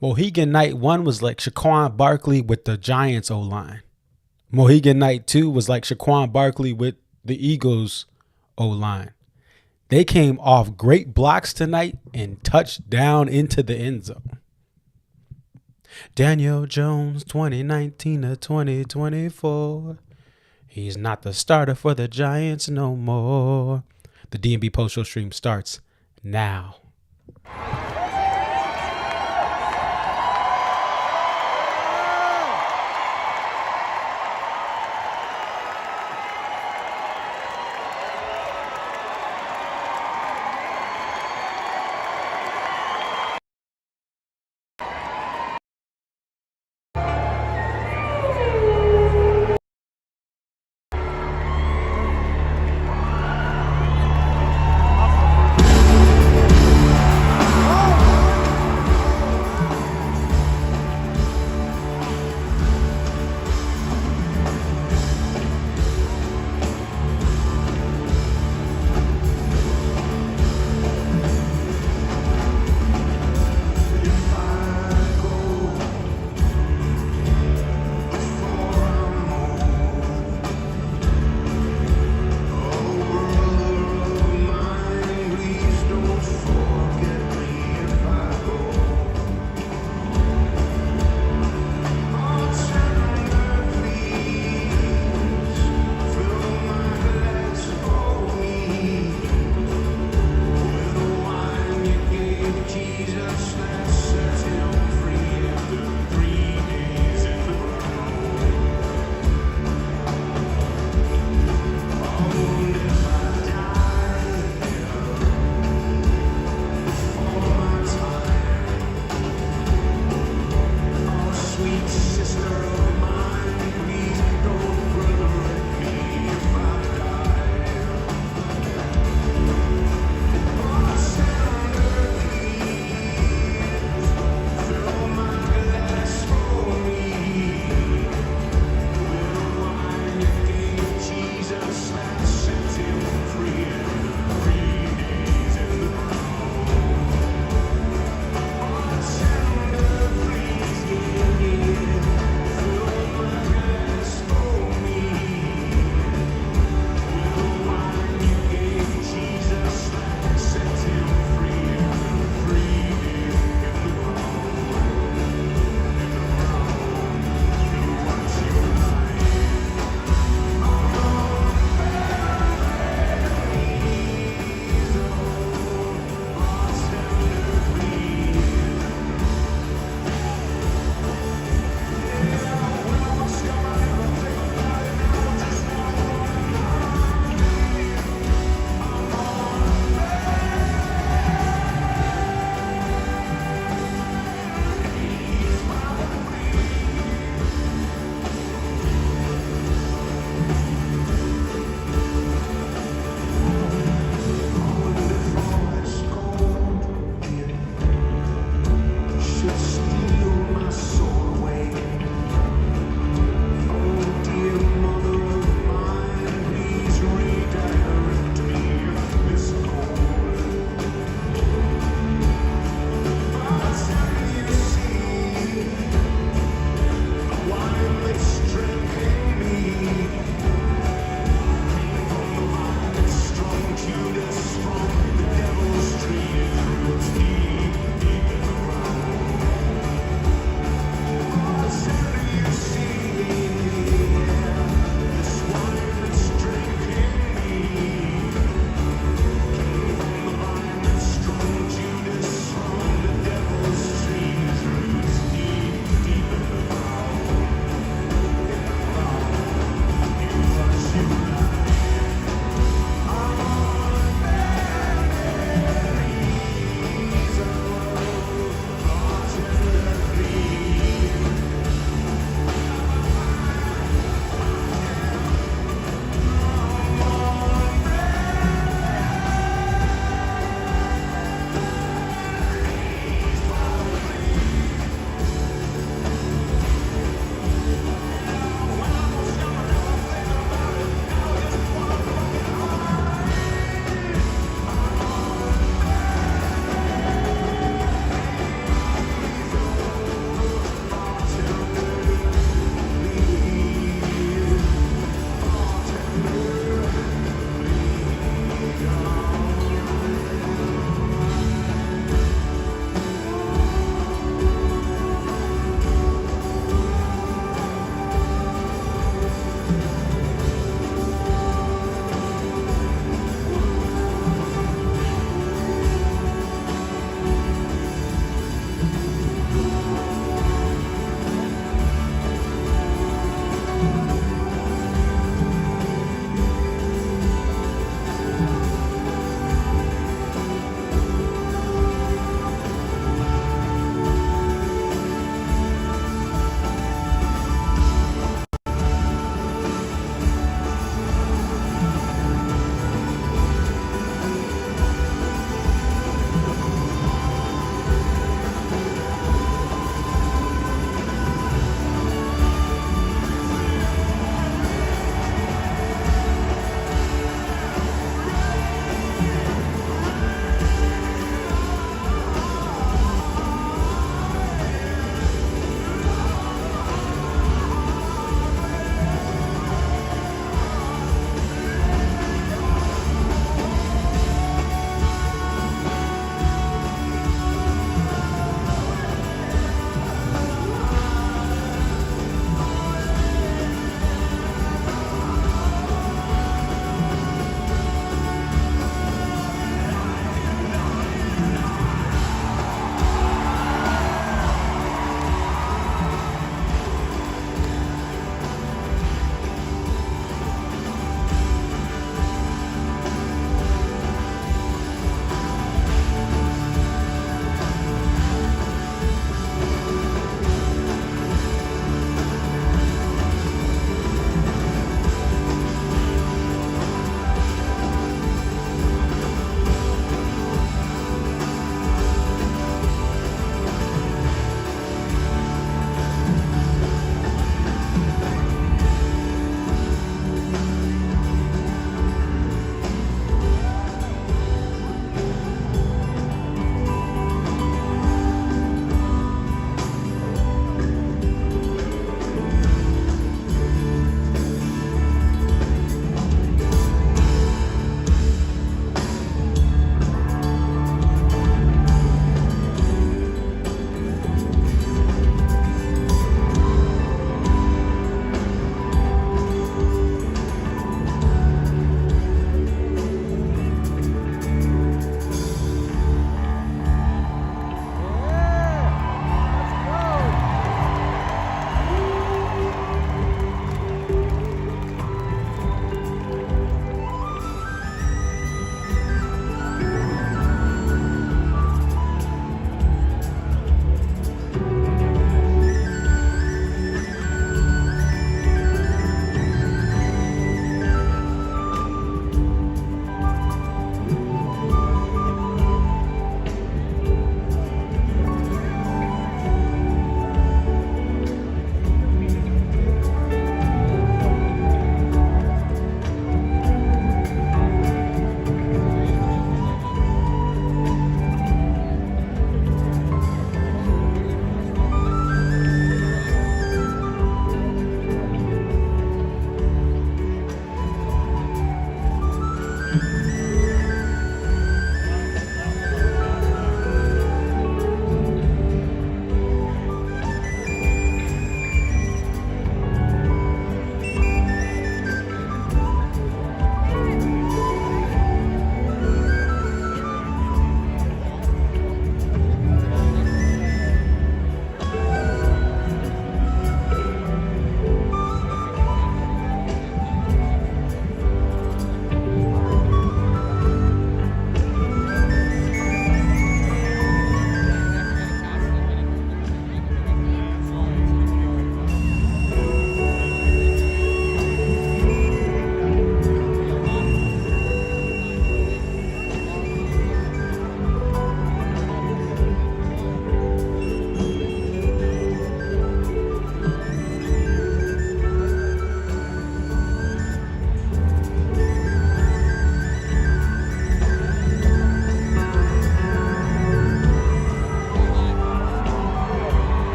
Mohegan Night 1 was like Shaquan Barkley with the Giants O-line. Mohegan Night 2 was like Shaquan Barkley with the Eagles O-line. They came off great blocks tonight and touched down into the end zone. Daniel Jones, 2019 to 2024. He's not the starter for the Giants no more. The D&B post-show stream starts now.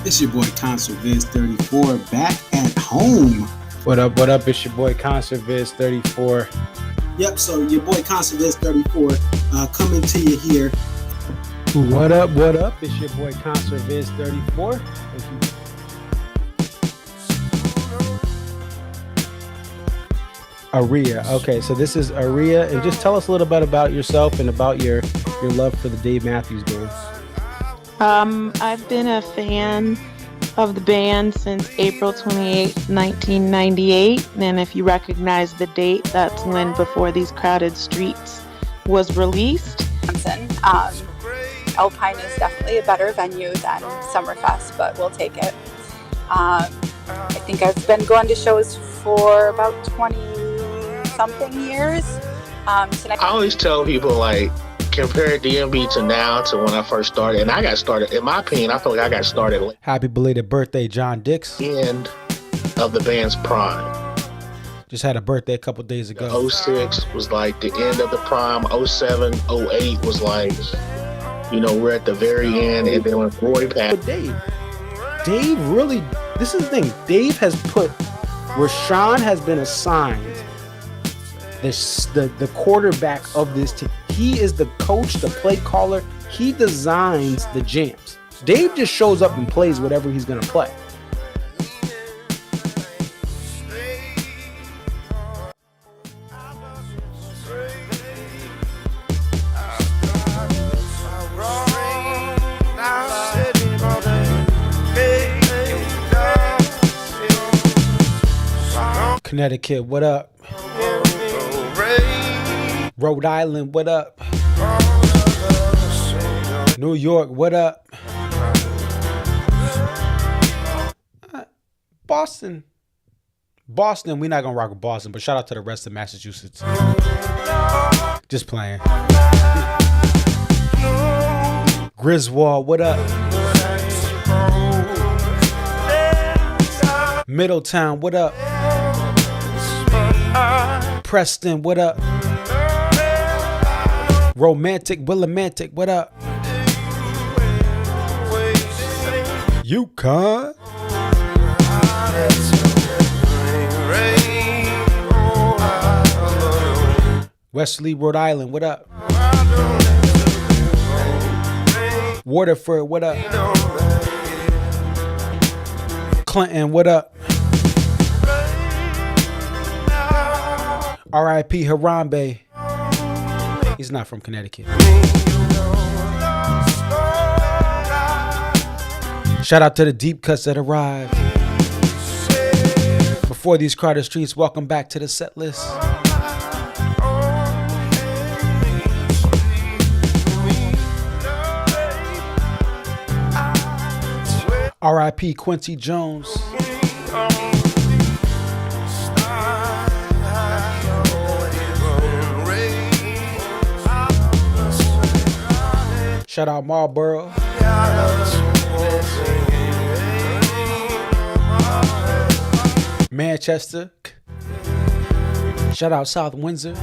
It's your boy Concert Viz 34 back at home. What up? What up? It's your boy Concert Viz 34. Yep, so your boy Concert Viz 34 coming to you here. What up? What up? It's your boy Concert Viz 34. Aria. Okay, so this is Aria, and just tell us a little bit about yourself and about your love for the Dave Matthews Band. I've been a fan of the band since April 28, 1998. And if you recognize the date, that's when Before These Crowded Streets was released. Alpine is definitely a better venue than Summerfest, but we'll take it. I think I've been going to shows for about 20-something years. I always tell people, like, compare DMB to now to when I first started. And I got started, in my opinion, I feel like I got started late. Happy belated birthday, John Dix. End of the band's prime. Just had a birthday a couple days ago. 06 was like the end of the prime. 07, 08 was like, you know, we're at the very end. And then when Roy passed. But Dave really, this is the thing. Dave has put, Rashawn has been assigned the quarterback of this team. He is the coach, the play caller. He designs the jams. Dave just shows up and plays whatever he's going to play. Connecticut, what up? Rhode Island, what up? New York, what up? Boston, we're not gonna rock with Boston, but shout out to the rest of Massachusetts. Just playing. Griswold, what up? Middletown, what up? Preston, what up? Willimantic, what up? Yukon. Wesley, Rhode Island, what up? Waterford, what up? Clinton, what up? R.I.P. Harambe. He's not from Connecticut. Shout out to the deep cuts that arrived. Before These Crowded Streets, welcome back to the set list. R.I.P. Quincy Jones. Shout out Marlboro. Manchester. Shout out South Windsor.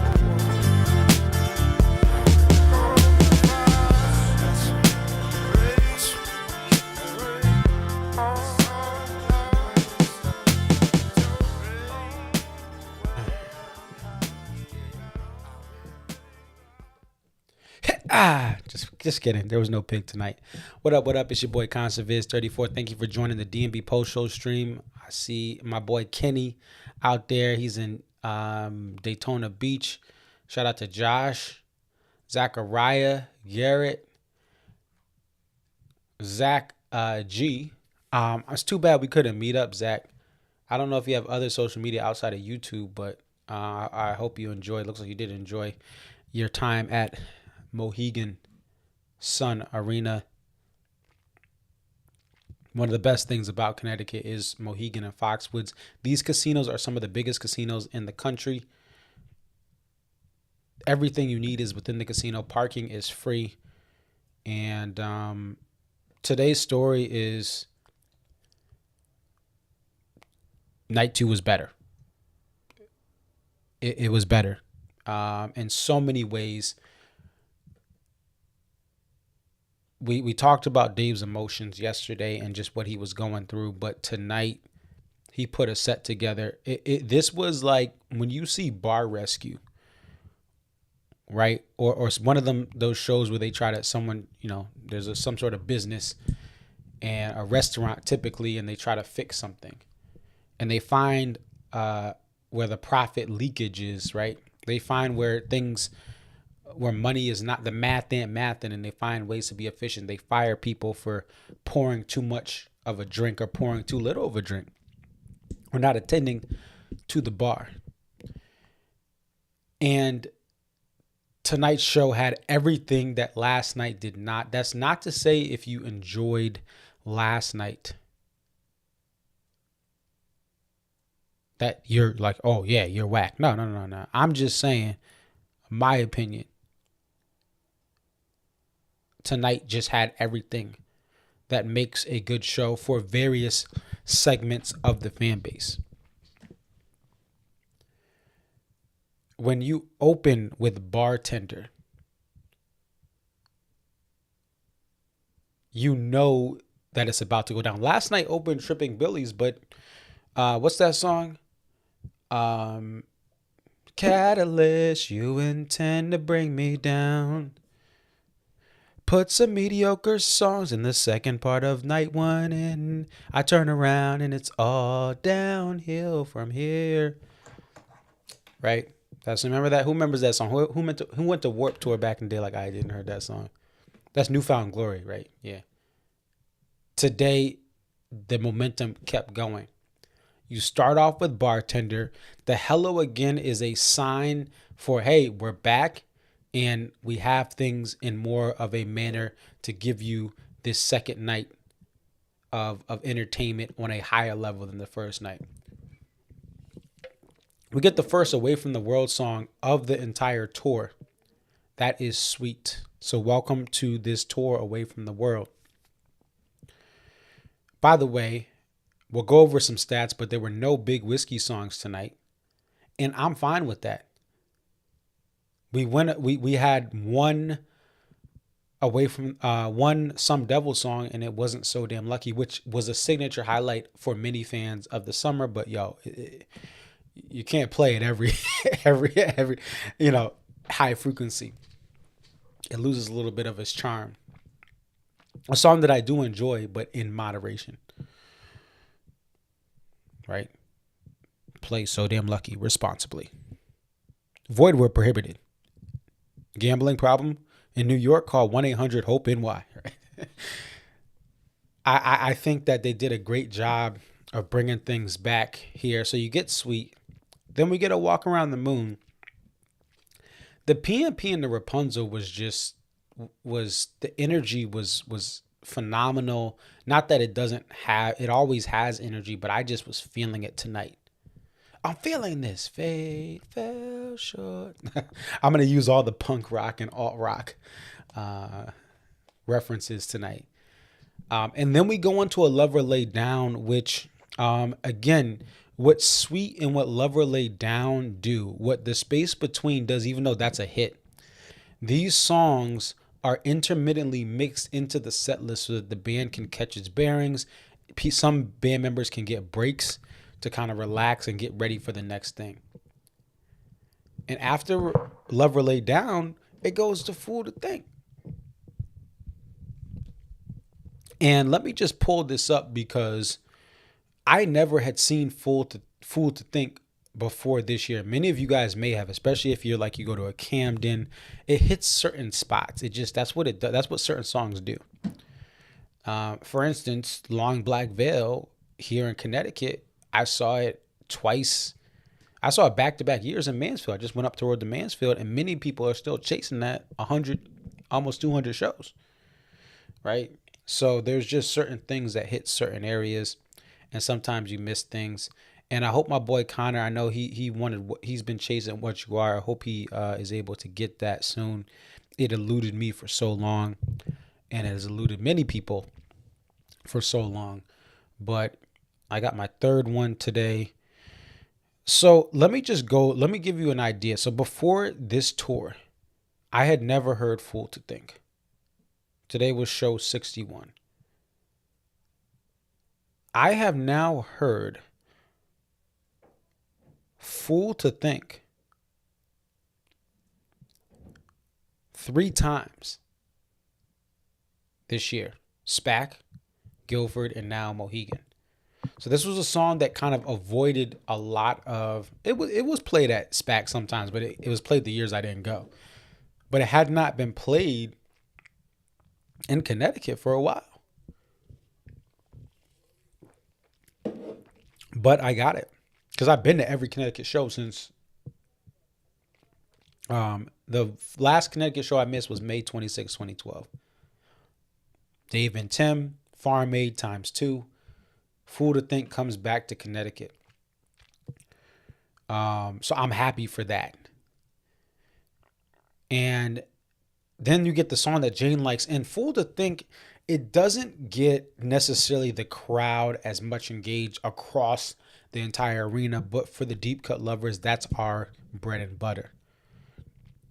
Just kidding. There was no pig tonight. What up? What up? It's your boy Conserviz 34. Thank you for joining the DMB post show stream. I see my boy Kenny out there. He's in Daytona Beach. Shout out to Josh, Zachariah, Garrett, Zach G. It's too bad we couldn't meet up, Zach. I don't know if you have other social media outside of YouTube, but I hope you enjoyed. Looks like you did enjoy your time at Mohegan Sun Arena. One of the best things about Connecticut is Mohegan and Foxwoods. These casinos are some of the biggest casinos in the country. Everything you need is within the casino. Parking is free. And today's story is night 2 was better. It was better in so many ways. we talked about Dave's emotions yesterday and just what he was going through, but tonight he put a set together. This was like when you see Bar Rescue, right? Or one of those shows where they try to someone, there's some sort of business and a restaurant typically, and they try to fix something, and they find where the profit leakage is, right? They find where money is not, the math ain't mathing, and they find ways to be efficient. They fire people for pouring too much of a drink or pouring too little of a drink or not attending to the bar. And tonight's show had everything that last night did not. That's not to say if you enjoyed last night that you're like, oh yeah, you're whack. No. I'm just saying, my opinion. Tonight just had everything that makes a good show for various segments of the fan base. When you open with Bartender, you know that it's about to go down. Last night opened Tripping Billy's, but what's that song? Catalyst, you intend to bring me down. Put some mediocre songs in the second part of night one, and I turn around and it's all downhill from here. Right? Remember that? Who remembers that song? Who went to Warped Tour back in the day like I didn't heard that song? That's Newfound Glory, right? Yeah. Today, the momentum kept going. You start off with Bartender. The Hello Again is a sign for, hey, we're back. And we have things in more of a manner to give you this second night of entertainment on a higher level than the first night. We get the first Away from the World song of the entire tour. That is Sweet. So welcome to this tour, Away from the World. By the way, we'll go over some stats, but there were no Big Whiskey songs tonight. And I'm fine with that. We had one Away from one Some Devil song, and it wasn't So Damn Lucky, which was a signature highlight for many fans of the summer. But you can't play it every high frequency. It loses a little bit of its charm. A song that I do enjoy, but in moderation. Right? Play So Damn Lucky responsibly. Void where prohibited. Gambling problem in New York, call 1-800-HOPE-NY. I think that they did a great job of bringing things back here. So you get Sweet. Then we get a Walk Around the Moon. The PNP and the Rapunzel was the energy was phenomenal. Not that it always has energy, but I just was feeling it tonight. I'm feeling this. Fate fell short. I'm going to use all the punk rock and alt rock references tonight. And then we go into A Lover Laid Down, which, again, what Sweet and what Lover Laid Down do, what The Space Between does, even though that's a hit, these songs are intermittently mixed into the set list so that the band can catch its bearings. Some band members can get breaks to kind of relax and get ready for the next thing. And after Lover Laid Down, it goes to Fool to Think. And let me just pull this up because I never had seen Fool to Think before this year. Many of you guys may have, especially if you go to a Camden. It hits certain spots. That's what it does. That's what certain songs do. For instance, Long Black Veil here in Connecticut, I saw it twice. I saw it back-to-back years in Mansfield. I just went up toward the Mansfield, and many people are still chasing that 100, almost 200 shows, right? So there's just certain things that hit certain areas, and sometimes you miss things. And I hope my boy Connor, I know he's been chasing What You Are. I hope he is able to get that soon. It eluded me for so long, and it has eluded many people for so long. But I got my third one today. So let me give you an idea. So before this tour, I had never heard Fool to Think. Today was show 61. I have now heard Fool to Think 3 times this year. SPAC, Guilford, and now Mohegan. So this was a song that kind of avoided a lot of it was played at SPAC sometimes, but it was played the years I didn't go. But it had not been played in Connecticut for a while. But I got it. Because I've been to every Connecticut show since the last Connecticut show I missed was May 26, 2012. Dave and Tim, Farm Aid ×2. Fool to Think comes back to Connecticut. So I'm happy for that. And then you get the song that Jane likes. And Fool to Think, it doesn't get necessarily the crowd as much engaged across the entire arena. But for the deep cut lovers, that's our bread and butter.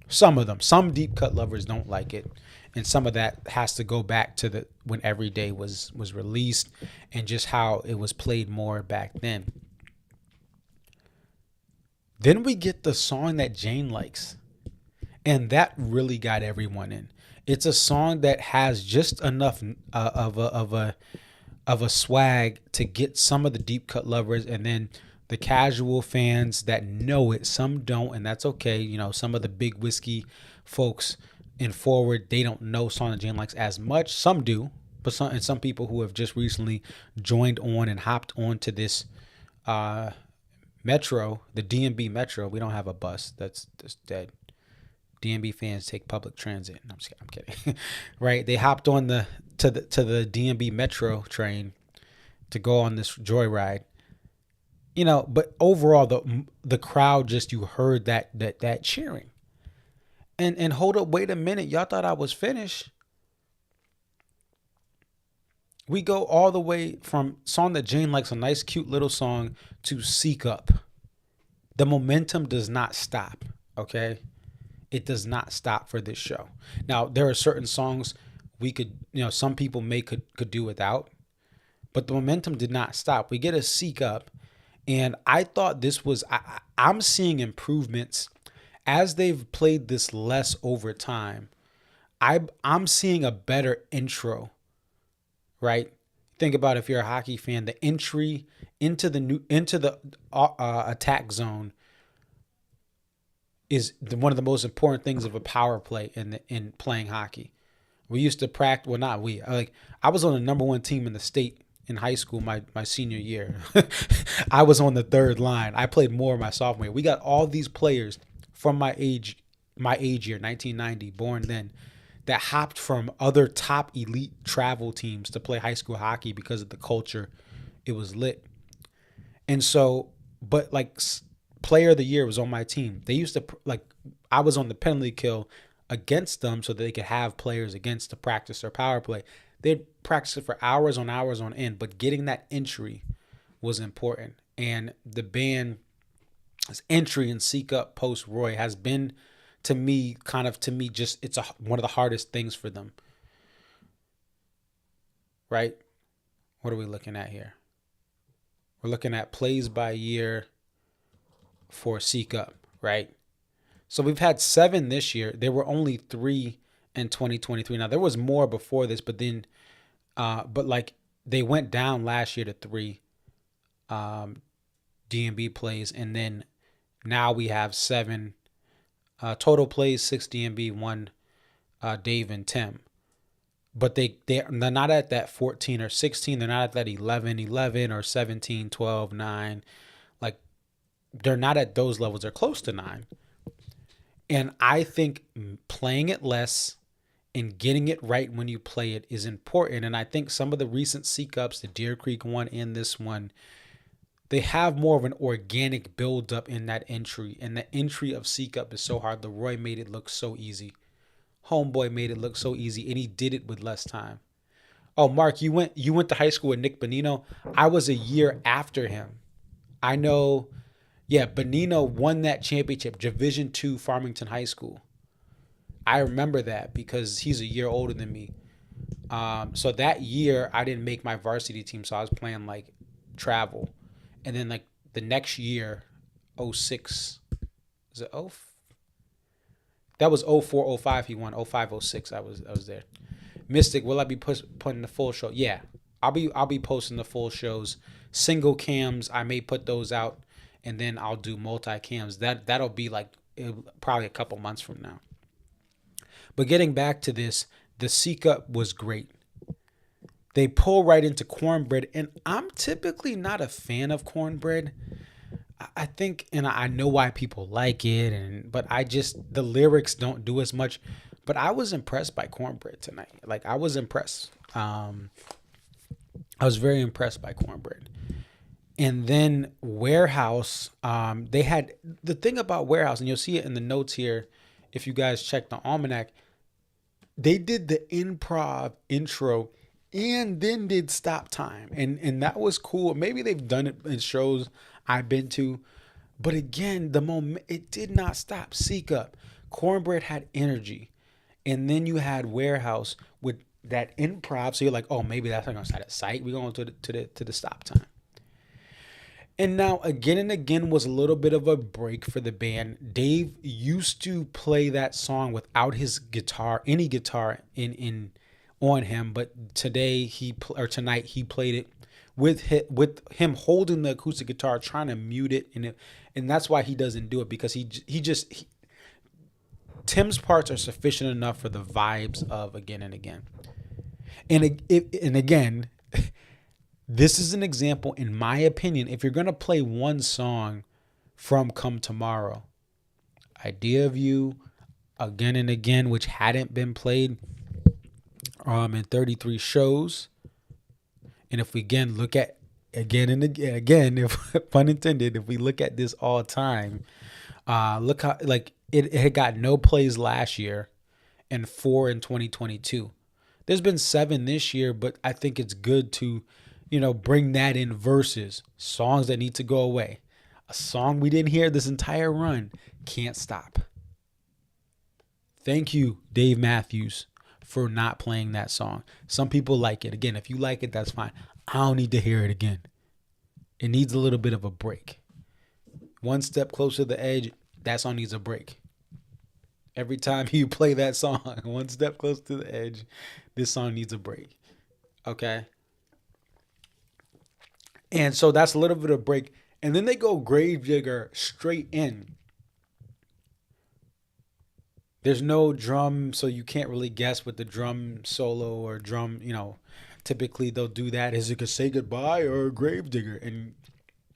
Some of them. Some deep cut lovers don't like it. And some of that has to go back to the when Every Day was released and just how it was played more back then. Then we get the song that Jane likes. And that really got everyone in. It's a song that has just enough of a swag to get some of the deep cut lovers, and then the casual fans that know it. Some don't, and that's okay. You know, some of the big whiskey folks in Forward, they don't know song that Jane likes as much. Some do, but some people who have just recently joined on and hopped onto this metro, the DMB Metro. We don't have a bus. That's dead. DMB fans take public transit. No, I'm kidding. Right? They hopped on to the DMB Metro train to go on this joyride. You know, but overall the crowd just, you heard that cheering. And hold up, wait a minute. Y'all thought I was finished. We go all the way from song that Jane likes, a nice cute little song, to Seek Up. The momentum does not stop, okay? It does not stop for this show. Now, there are certain songs we could, some people could do without, but the momentum did not stop. We get a Seek Up, and I thought this was, I'm seeing improvements as they've played this less over time. I'm seeing a better intro, right? Think about, if you're a hockey fan, the entry into the attack zone is one of the most important things of a power play in playing hockey. We used to practice. Well, not we. I was on the number 1 team in the state in high school my senior year. I was on the 3rd line. I played more my sophomore year. We got all these players from my age year, 1990, born then, that hopped from other top elite travel teams to play high school hockey because of the culture. It was lit. And so, but player of the year was on my team. They used to, I was on the penalty kill against them so that they could have players against to practice their power play. They'd practice it for hours on end, but getting that entry was important. And the band's entry in Seek Up post Roy has been, to me, just, it's one of the hardest things for them. Right? What are we looking at here? We're looking at plays by year for Seek Up, right? So we've had 7 this year. There were only 3 in 2023. Now, there was more before this, but then, they went down last year to 3 DMB plays, and then now we have 7 total plays, 6 DMB, 1 Dave and Tim. But they're not at that 14 or 16. They're not at that 11 or 17, 12, 9. They're not at those levels. They're close to 9. And I think playing it less and getting it right when you play it is important. And I think some of the recent Seek Ups, the Deer Creek one and this one, they have more of an organic buildup in that entry. And the entry of Seek Up is so hard. Leroy made it look so easy. Homeboy made it look so easy, and he did it with less time. Oh, Mark, you went to high school with Nick Bonino. I was a year after him. I know. Yeah, Bonino won that championship, Division II Farmington High School. I remember that because he's a year older than me. So that year I didn't make my varsity team, so I was playing like travel, and then like the next year, '06, was it oh? That was '04, '05. He won '05, '06. I was there. Mystic, will I be putting the full show? Yeah, I'll be posting the full shows. Single cams, I may put those out, and then I'll do multi cams. That'll be like probably a couple months from now. But getting back to this, the Seek Up was great. They pull right into Cornbread, and I'm typically not a fan of Cornbread. I think, and I know why people like it, but the lyrics don't do as much. But I was impressed by Cornbread tonight. Like, I was impressed. I was very impressed by Cornbread. And then Warehouse, they had the thing about Warehouse, and you'll see it in the notes here if you guys check the almanac. They did the improv intro and then did stop time, and that was cool. Maybe they've done it in shows I've been to, but again, the moment it did not stop. Seek Up, Cornbread had energy, and then you had Warehouse with that improv. So you're like, oh, maybe that's not gonna start at sight. We're going to the stop time. And now again and again was a little bit of a break for the band. Dave used to play that song without his guitar, any guitar on him, but tonight he played it with him holding the acoustic guitar, trying to mute it, and that's why he doesn't do it, because Tim's parts are sufficient enough for the vibes of Again and Again. And again, this is an example, in my opinion, if you're going to play one song from Come Tomorrow, Idea of You, Again and Again, which hadn't been played in 33 shows. And if we again look at again and again, if pun intended, if we look at this all time, look how like it had got no plays last year and 4 in 2022. There's been 7 this year, but I think it's good to, bring that in verses, songs that need to go away. A song we didn't hear this entire run, Can't Stop. Thank you, Dave Matthews, for not playing that song. Some people like it. Again, if you like it, that's fine. I don't need to hear it again. It needs a little bit of a break. One Step Closer to the Edge, that song needs a break. Every time you play that song, One Step Closer to the Edge, this song needs a break. Okay? And so that's a little bit of break. And then they go Gravedigger straight in. There's no drum, so you can't really guess with the drum solo or drum, typically they'll do that. Is it a Say Goodbye or a Gravedigger? And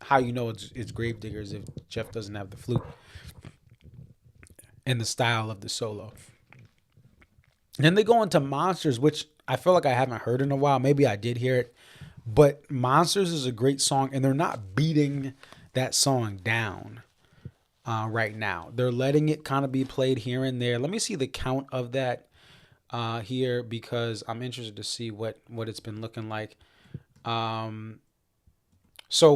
how you know it's Gravedigger is if Jeff doesn't have the flute and the style of the solo. And then they go into Monsters, which I feel like I haven't heard in a while. Maybe I did hear it. But Monsters is a great song, and they're not beating that song down right now. They're letting it kind of be played here and there. Let me see the count of that here, because I'm interested to see what it's been looking like. So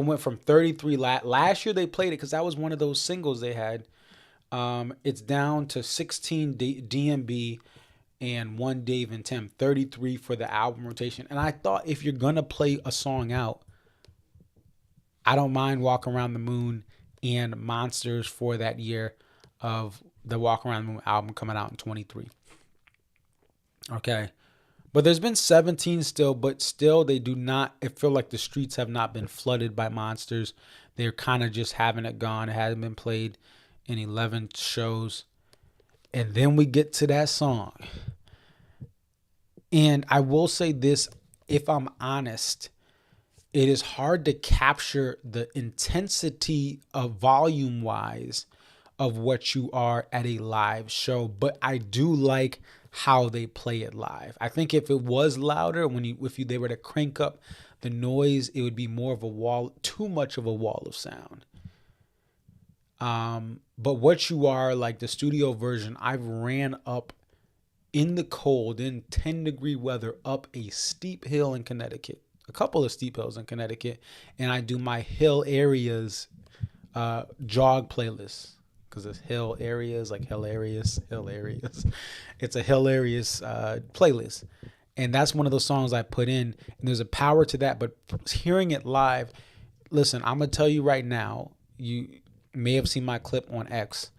it went from 33 last year they played it because that was one of those singles they had. It's down to 16 DMB and 1 Dave and Tim, 33 for the album rotation. And I thought if you're going to play a song out, I don't mind Walk Around the Moon and Monsters for that year of the Walk Around the Moon album coming out in 23. Okay. But there's been 17 still, but still they do not, it feel like the streets have not been flooded by Monsters. They're kind of just having it gone. It hasn't been played in 11 shows. And then we get to that song. And I will say this, if I'm honest, it is hard to capture the intensity of volume-wise of what you are at a live show. But I do like how they play it live. I think if it was louder, they were to crank up the noise, it would be more of a wall, too much of a wall of sound. But what you are, like the studio version, I've ran up in the cold, in 10-degree weather, up a steep hill in Connecticut, a couple of steep hills in Connecticut, and I do my hill areas jog playlist, because it's hill areas, like hilarious. It's a hilarious playlist. And that's one of those songs I put in, and there's a power to that. But hearing it live, listen, I'm gonna tell you right now, you may have seen my clip on X.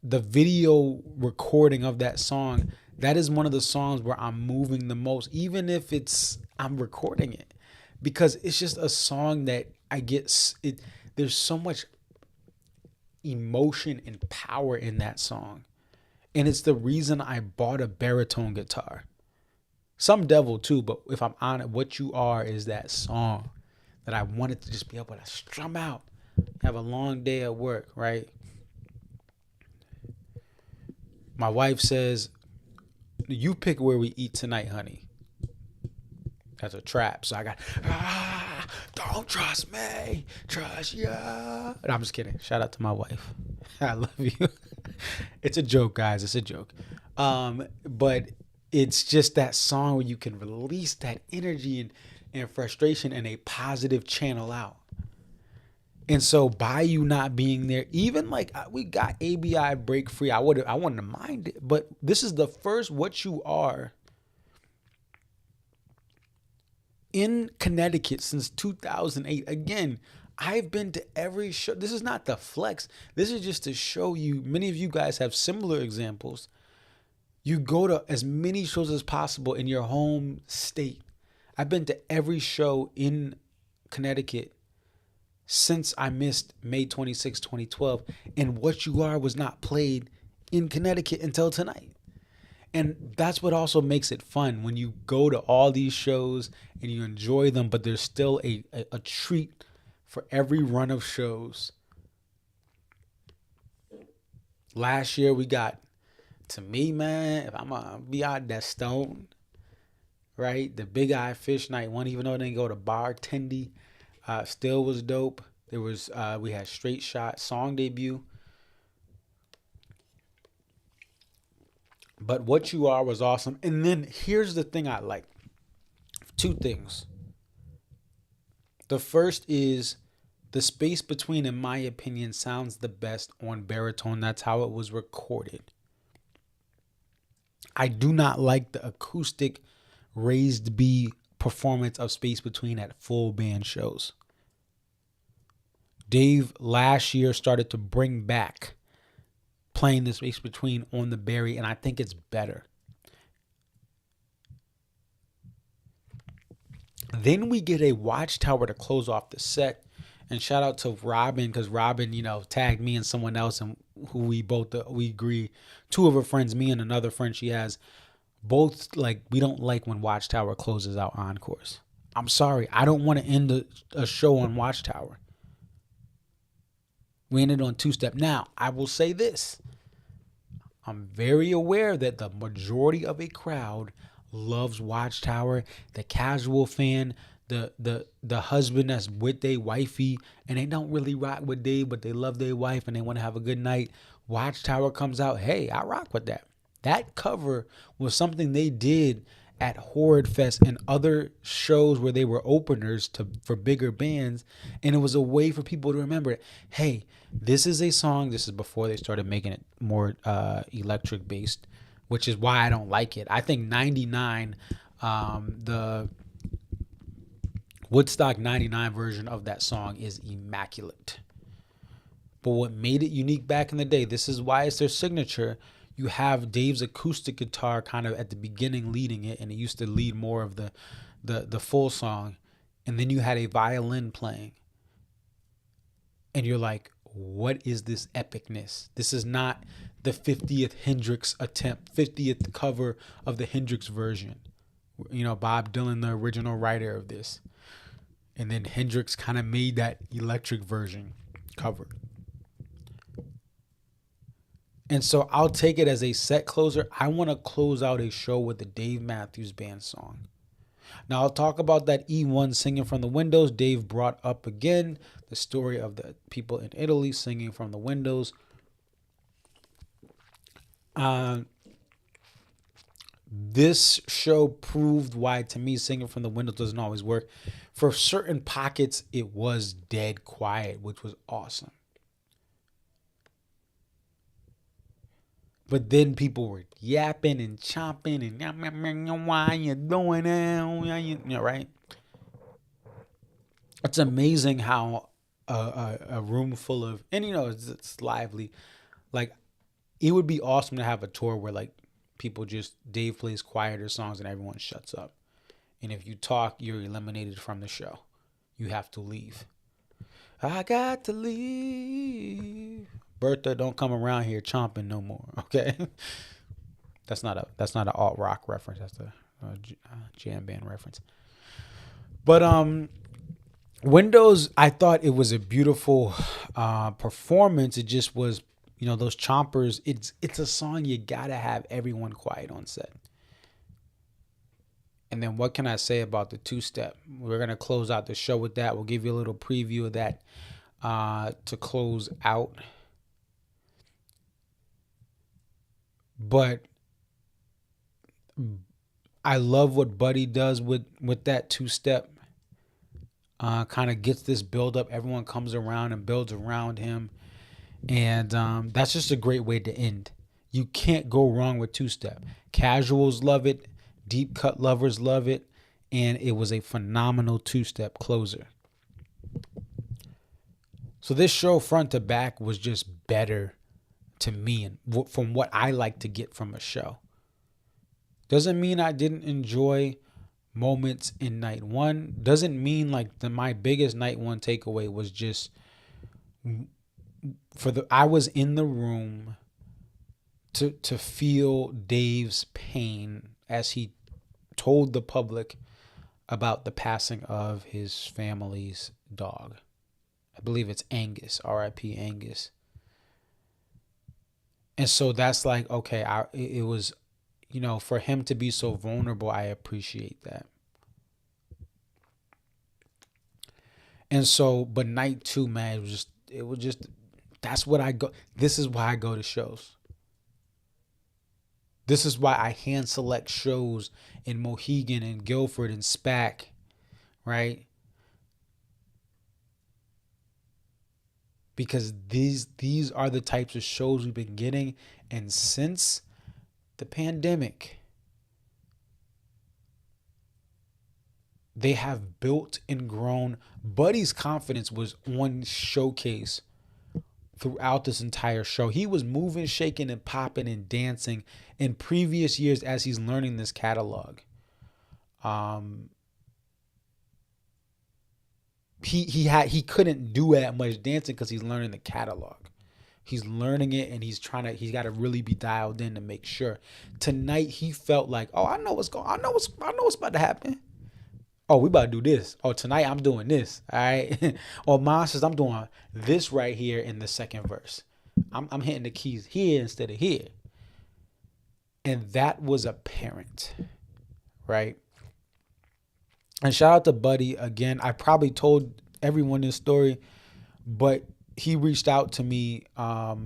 The video recording of that song, that is one of the songs where I'm moving the most, even if I'm recording it, because it's just a song that I get it. There's so much emotion and power in that song, and it's the reason I bought a baritone guitar. Some devil too, but if I'm honest, What You Are is that song that I wanted to just be able to strum out, have a long day at work, right? My wife says, "You pick where we eat tonight, honey." That's a trap. So I got, don't trust me, trust you. And I'm just kidding. Shout out to my wife. I love you. It's a joke, guys. It's a joke. But it's just that song where you can release that energy and frustration in a positive channel out. And so by you not being there, even like we got ABI break free, I wouldn't mind it. But this is the first What You Are in Connecticut since 2008. Again, I've been to every show. This is not the flex. This is just to show you, many of you guys have similar examples. You go to as many shows as possible in your home state. I've been to every show in Connecticut since I missed May 26, 2012. And What You Are was not played in Connecticut until tonight. And that's what also makes it fun when you go to all these shows and you enjoy them, but there's still a treat for every run of shows. Last year we got, to me, man, if I'm gonna be out that stone, right? The Big Eye Fish Night one, even though they didn't go to bartendy, still was dope. There was we had Straight Shot song debut. But What You Are was awesome. And then here's the thing I like. Two things. The first is the space between, in my opinion, sounds the best on baritone. That's how it was recorded. I do not like the acoustic raised B performance of Space Between at full band shows. Dave last year started to bring back playing the Space Between on the Barry, and I think it's better. Then we get a Watchtower to close off the set, and shout out to Robin, because Robin, tagged me and someone else, and who we agree, two of her friends, me and another friend she has, both we don't like when Watchtower closes out encores. I'm sorry, I don't want to end a show on Watchtower. We ended on two-step. Now, I will say this. I'm very aware that the majority of a crowd loves Watchtower. The casual fan, the husband that's with their wifey, and they don't really rock with Dave, but they love their wife and they want to have a good night. Watchtower comes out. Hey, I rock with that. That cover was something they did at Horrid Fest and other shows where they were openers for bigger bands, and it was a way for people to remember it. Hey, this is a song. This is before they started making it more electric based, which is why I don't like it. I think 99, the Woodstock 99 version of that song is immaculate. But what made it unique back in the day, this is why it's their signature. You have Dave's acoustic guitar kind of at the beginning leading it, and it used to lead more of the full song. And then you had a violin playing. And you're like, what is this epicness? This is not the 50th Hendrix attempt, 50th cover of the Hendrix version. Bob Dylan, the original writer of this. And then Hendrix kind of made that electric version cover. And so I'll take it as a set closer. I want to close out a show with the Dave Matthews Band song. Now I'll talk about that E1 Singing from the Windows. Dave brought up again the story of the people in Italy singing from the windows. This show proved why, to me, singing from the windows doesn't always work. For certain pockets, it was dead quiet, which was awesome. But then people were yapping and chomping and why you doing that? You know, right? It's amazing how a room full of, and you know, it's lively. Like, it would be awesome to have a tour where like people just, Dave plays quieter songs and everyone shuts up. And if you talk, you're eliminated from the show. You have to leave. I got to leave. Bertha, don't come around here chomping no more. Okay, that's not an alt rock reference. That's a jam band reference. But Windows, I thought it was a beautiful performance. It just was, you know, those chompers. It's a song you gotta have everyone quiet on set. And then what can I say about the two-step? We're gonna close out the show with that. We'll give you a little preview of that to close out. But I love what Buddy does with that two-step. Kind of gets this build up. Everyone comes around and builds around him. And that's just a great way to end. You can't go wrong with two-step. Casuals love it. Deep cut lovers love it. And it was a phenomenal two-step closer. So this show front to back was just better to me and from what I like to get from a show. Doesn't mean I didn't enjoy moments in night one. Doesn't mean like my biggest night one takeaway was just I was in the room to feel Dave's pain as he told the public about the passing of his family's dog. I believe it's Angus, R.I.P. Angus. And so that's like, okay, it was, you know, for him to be so vulnerable, I appreciate that. And so, but night two, man, it was just, that's what I go. This is why I go to shows. This is why I hand select shows in Mohegan and Guilford and SPAC, right? Because these are the types of shows we've been getting. And since the pandemic, they have built and grown. Buddy's confidence was on showcase throughout this entire show. He was moving, shaking, and popping and dancing in previous years as he's learning this catalog. He couldn't do that much dancing because he's learning the catalog. He's learning it and he's got to really be dialed in to make sure. Tonight he felt like, oh, I know what's about to happen. Oh, we about to do this. Oh, tonight I'm doing this. All right. Or Monsters, I'm doing this right here in the second verse. I'm hitting the keys here instead of here. And that was apparent. Right? And shout out to Buddy again. I probably told everyone this story, but he reached out to me. I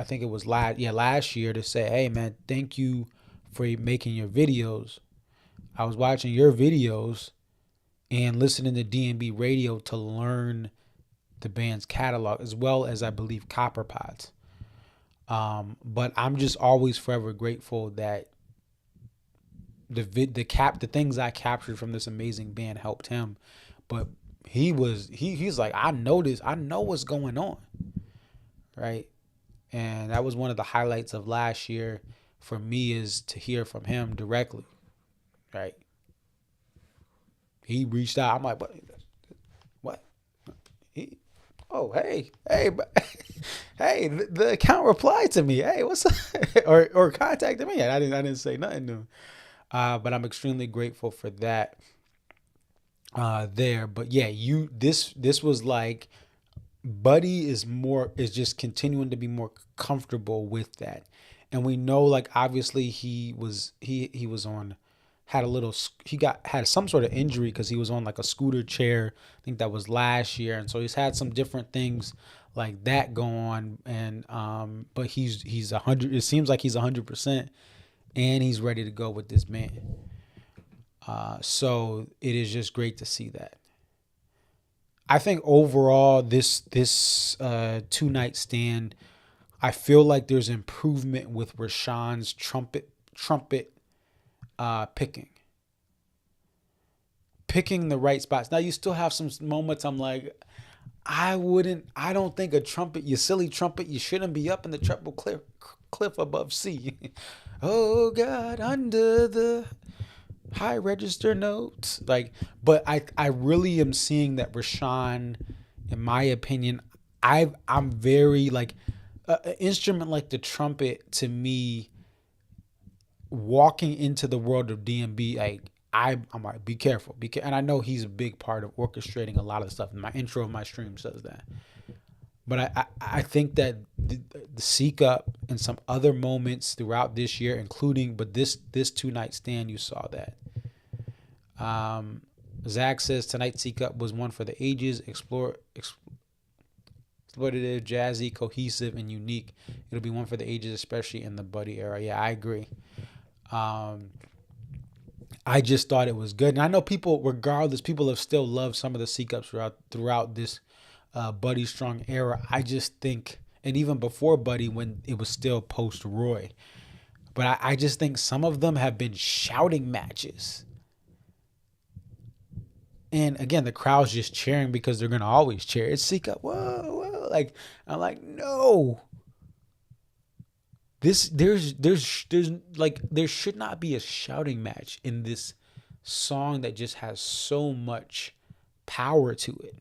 think it was last year to say, hey man, thank you for making your videos. I was watching your videos and listening to D&B radio to learn the band's catalog, as well as I believe Copper Pots. But I'm just always forever grateful that the things I captured from this amazing band helped him. But he's like, I know what's going on, right? And that was one of the highlights of last year for me, is to hear from him directly. Right. He reached out. I'm like, what? Hey, hey, the account replied to me. Hey, what's up? or contacted me. And I didn't say nothing to him. But I'm extremely grateful for that. There. But yeah, this was like, Buddy is just continuing to be more comfortable with that. And we know, like, obviously he had some sort of injury because he was on like a scooter chair. I think that was last year. And so he's had some different things like that go on. And, but he's 100, it seems like he's 100% and he's ready to go with this man. So it is just great to see that. I think overall this 2-night stand I feel like there's improvement with Rashawn's trumpet picking the right spots. Now you still have some moments I'm like, I don't think a trumpet, you silly trumpet, you shouldn't be up in the treble cliff above C. Oh God, under the high register notes. Like, but I really am seeing that Rashawn, in my opinion, I'm very like an instrument like the trumpet to me, walking into the world of DMB, like I'm like, be careful, and I know he's a big part of orchestrating a lot of stuff. My intro of my stream says that, but I think that the Seek Up and some other moments throughout this year, including, but this 2-night stand, you saw that. Zach says tonight's Seek Up was one for the ages, explorative, jazzy, cohesive, and unique. It'll be one for the ages, especially in the Buddy era. Yeah, I agree. I just thought it was good. And I know people, regardless, people have still loved some of the Seek Ups throughout this Buddy Strong era. I just think, and even before Buddy, when it was still post Roy, but I just think some of them have been shouting matches. And again, the crowd's just cheering because they're gonna always cheer. It's Seek Up, whoa, whoa. Like, I'm like, no. There's like, there should not be a shouting match in this song that just has so much power to it.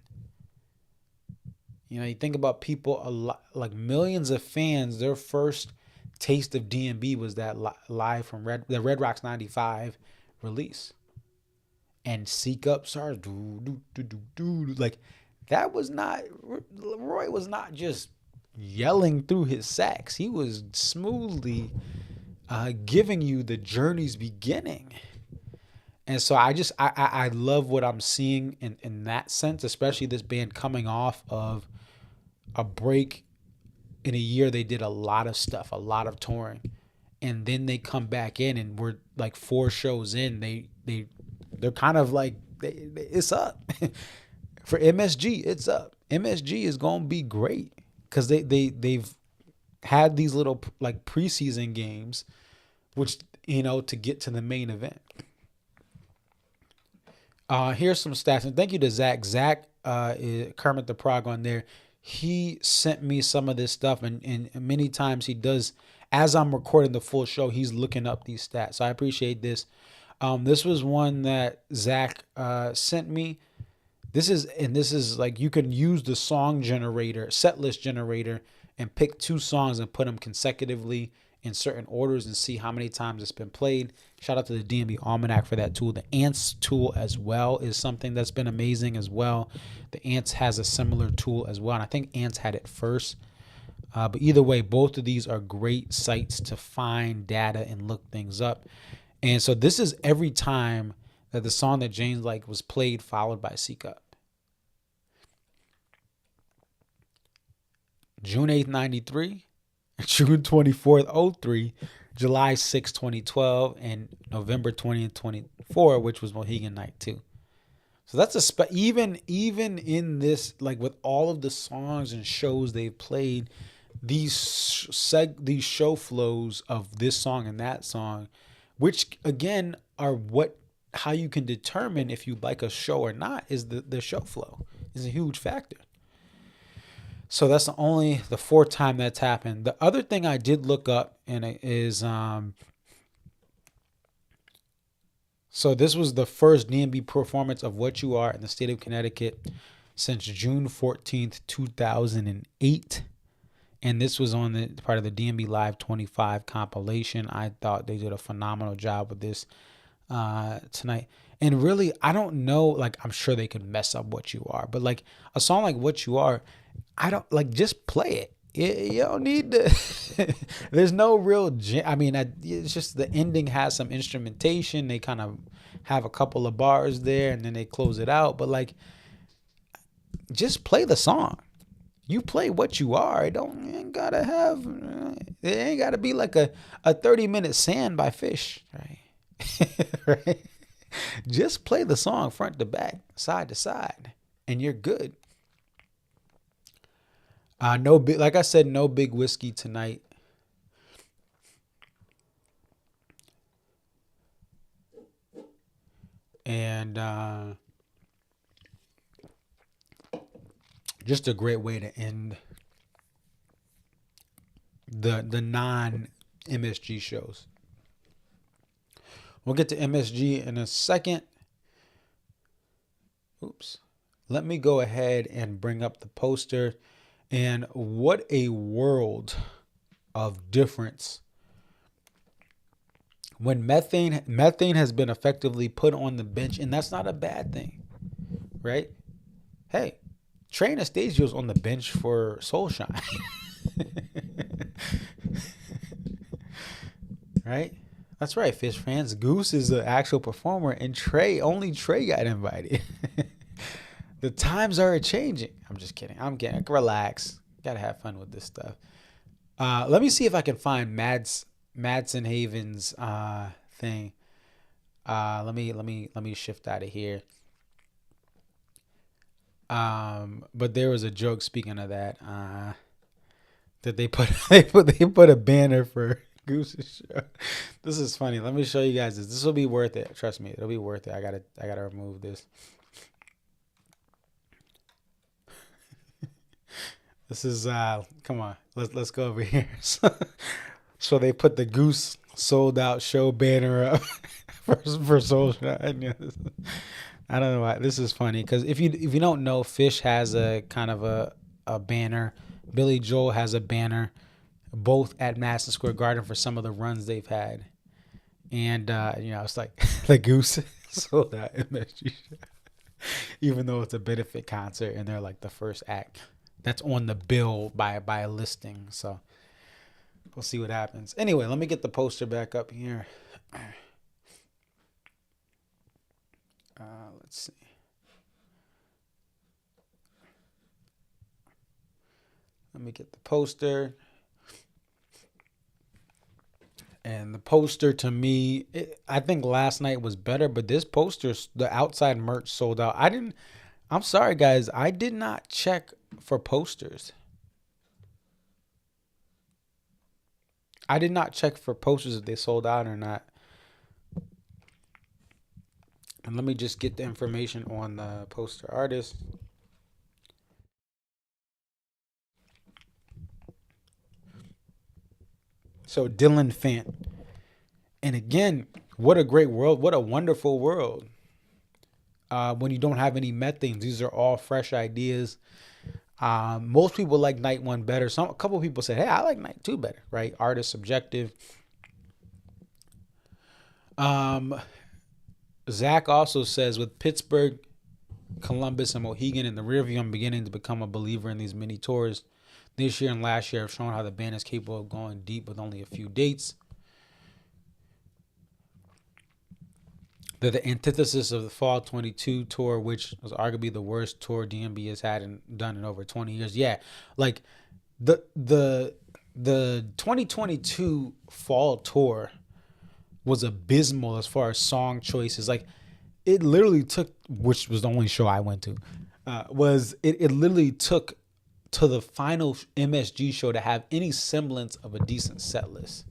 You know, you think about people, a lot, like millions of fans, their first taste of DMB was that live from the Red Rocks 95 release. And Seek Up starts, like, that was not, Roy was not just yelling through his sax. He was smoothly giving you the journey's beginning. And so I love what I'm seeing in that sense, especially this band coming off of a break. In a year they did a lot of stuff, a lot of touring, and then they come back in, and we're like 4 shows in, they're kind of like, it's up. For MSG, it's up. MSG is gonna be great because they've had these little like preseason games, which, you know, to get to the main event. Here's some stats, and thank you to Zach. Zach, Kermit the Prog on there. He sent me some of this stuff, and many times he does, as I'm recording the full show, he's looking up these stats. So I appreciate this. This was one that Zach sent me. This is like, you can use the song generator, Setlist generator, and pick 2 songs and put them consecutively in certain orders and see how many times it's been played. Shout out to the DMB Almanac for that tool. The Ants tool as well is something that's been amazing as well. The Ants has a similar tool as well, and I think Ants had it first. But either way, both of these are great sites to find data and look things up. And so this is every time that the song that James liked was played, followed by Seek Up. June 8th, 93, June 24th, 03, July 6th, 2012, and November 20th, 24, which was Mohegan Night 2. So that's even in this, like, with all of the songs and shows they've played, these show flows of this song and that song, which again are how you can determine if you like a show or not, is the show flow is a huge factor. So that's the 4th time that's happened. The other thing I did look up, and it is so this was the first DMB performance of What You Are in the state of Connecticut since June 14th, 2008. And this was on the part of the DMB Live 25 compilation. I thought they did a phenomenal job with this tonight. And really, I don't know, like, I'm sure they could mess up What You Are, but like a song like What You Are, I don't, like, just play it. You don't need to, there's no real, it's just the ending has some instrumentation. They kind of have a couple of bars there and then they close it out. But like, just play the song. You play What You Are. It ain't gotta be like a 30-minute Sand by Fish, right? Right? Just play the song front to back, side to side, and you're good. No big, like I said, no big whiskey tonight. And just a great way to end the non MSG shows. We'll get to MSG in a second. Oops. Let me go ahead and bring up the poster. And what a world of difference when methane has been effectively put on the bench, and that's not a bad thing, right? Hey, Trey Anastasios on the bench for Soulshine. Right? That's right, Fish fans. Goose is the actual performer, and only Trey got invited. The times are changing. I'm just kidding. I'm kidding. Relax. Gotta have fun with this stuff. Let me see if I can find Madsen Haven's thing. Let me shift out of here. But there was a joke, speaking of that, that they put a banner for Goose's show. This is funny. Let me show you guys this. This will be worth it. Trust me, it'll be worth it. I gotta remove this. This is come on. Let's go over here. So they put the Goose sold out show banner up for Soulshine. I don't know why. This is funny because if you don't know, Fish has a kind of a banner. Billy Joel has a banner, both at Madison Square Garden for some of the runs they've had. And it's like the Goose sold out MSG show, even though it's a benefit concert and they're like the first act that's on the bill by a listing. So we'll see what happens. Anyway, let me get the poster back up here. Let's see. Let me get the poster. And the poster, to me, I think last night was better, but this poster, the outside merch sold out. I'm sorry, guys. I did not check for posters. I did not check for posters if they sold out or not. And let me just get the information on the poster artist. So Dylan Fant. And again, what a great world. What a wonderful world. When you don't have any methanes, these are all fresh ideas. Most people like night one better. A couple of people say, hey, I like night two better, right? Art is subjective. Zach also says, with Pittsburgh, Columbus, and Mohegan in the rearview, I'm beginning to become a believer in these mini tours. This year and last year have shown how the band is capable of going deep with only a few dates. They're the antithesis of the Fall 22 tour, which was arguably the worst tour DMB has had and done in over 20 years. Yeah, like the 2022 Fall tour was abysmal as far as song choices. Like, it literally took, which was the only show I went to, it literally took to the final MSG show to have any semblance of a decent set list.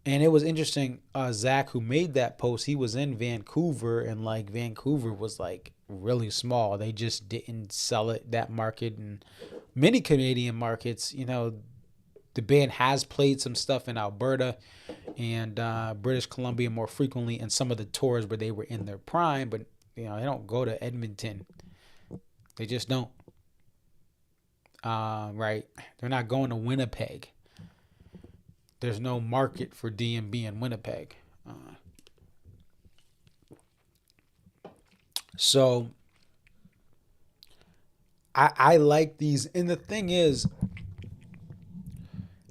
And it was interesting, Zach, who made that post, he was in Vancouver, and like Vancouver was like really small. They just didn't sell it, that market. And many Canadian markets, the band has played some stuff in Alberta and British Columbia more frequently in some of the tours where they were in their prime, but they don't go to Edmonton. They just don't. Right? They're not going to Winnipeg. There's no market for DMB in Winnipeg. So I like these. And the thing is,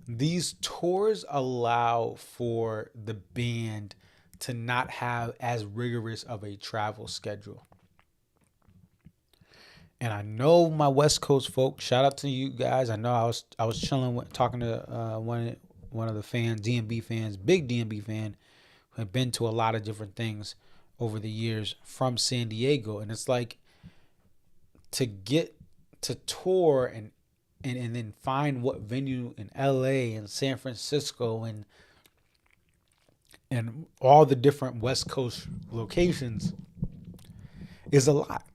these tours allow for the band to not have as rigorous of a travel schedule. And I know my West Coast folks, shout out to you guys. I know I was chilling talking to one of the fans, DMB fans, big DMB fan, who had been to a lot of different things over the years from San Diego. And it's like, to get to tour and and then find what venue in LA and San Francisco and all the different West Coast locations is a lot.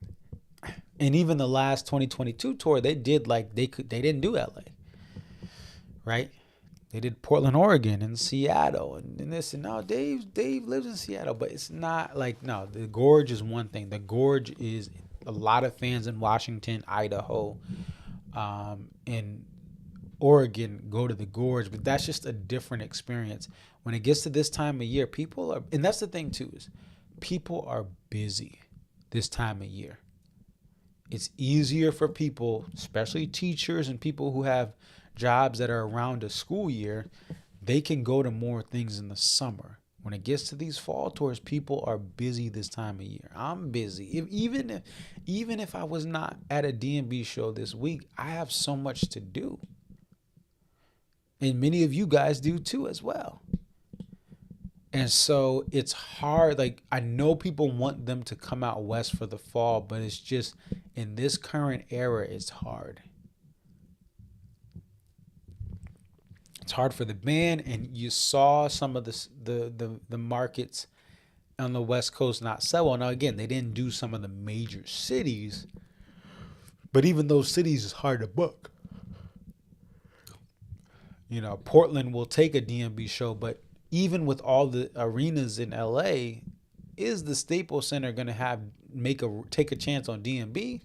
And even the last 2022 tour, they didn't do LA, right? They did Portland, Oregon, and Seattle, and this and now. Dave lives in Seattle, but it's not like, no. The Gorge is one thing. The Gorge is a lot of fans in Washington, Idaho, and Oregon go to the Gorge, but that's just a different experience. When it gets to this time of year, people are, and that's the thing too, is people are busy this time of year. It's easier for people, especially teachers and people who have jobs that are around a school year. They can go to more things in the summer. When it gets to these fall tours, people are busy this time of year. I'm busy. Even if I was not at a DMB show this week, I have so much to do. And many of you guys do too as well. And so it's hard. Like, I know people want them to come out west for the fall, but it's just in this current era, it's hard. It's hard for the band, and you saw some of the markets on the West Coast not sell well. Now, again, they didn't do some of the major cities, but even those cities is hard to book. You know, Portland will take a DMB show, but even with all the arenas in LA, is the Staples Center going to take a chance on DMB?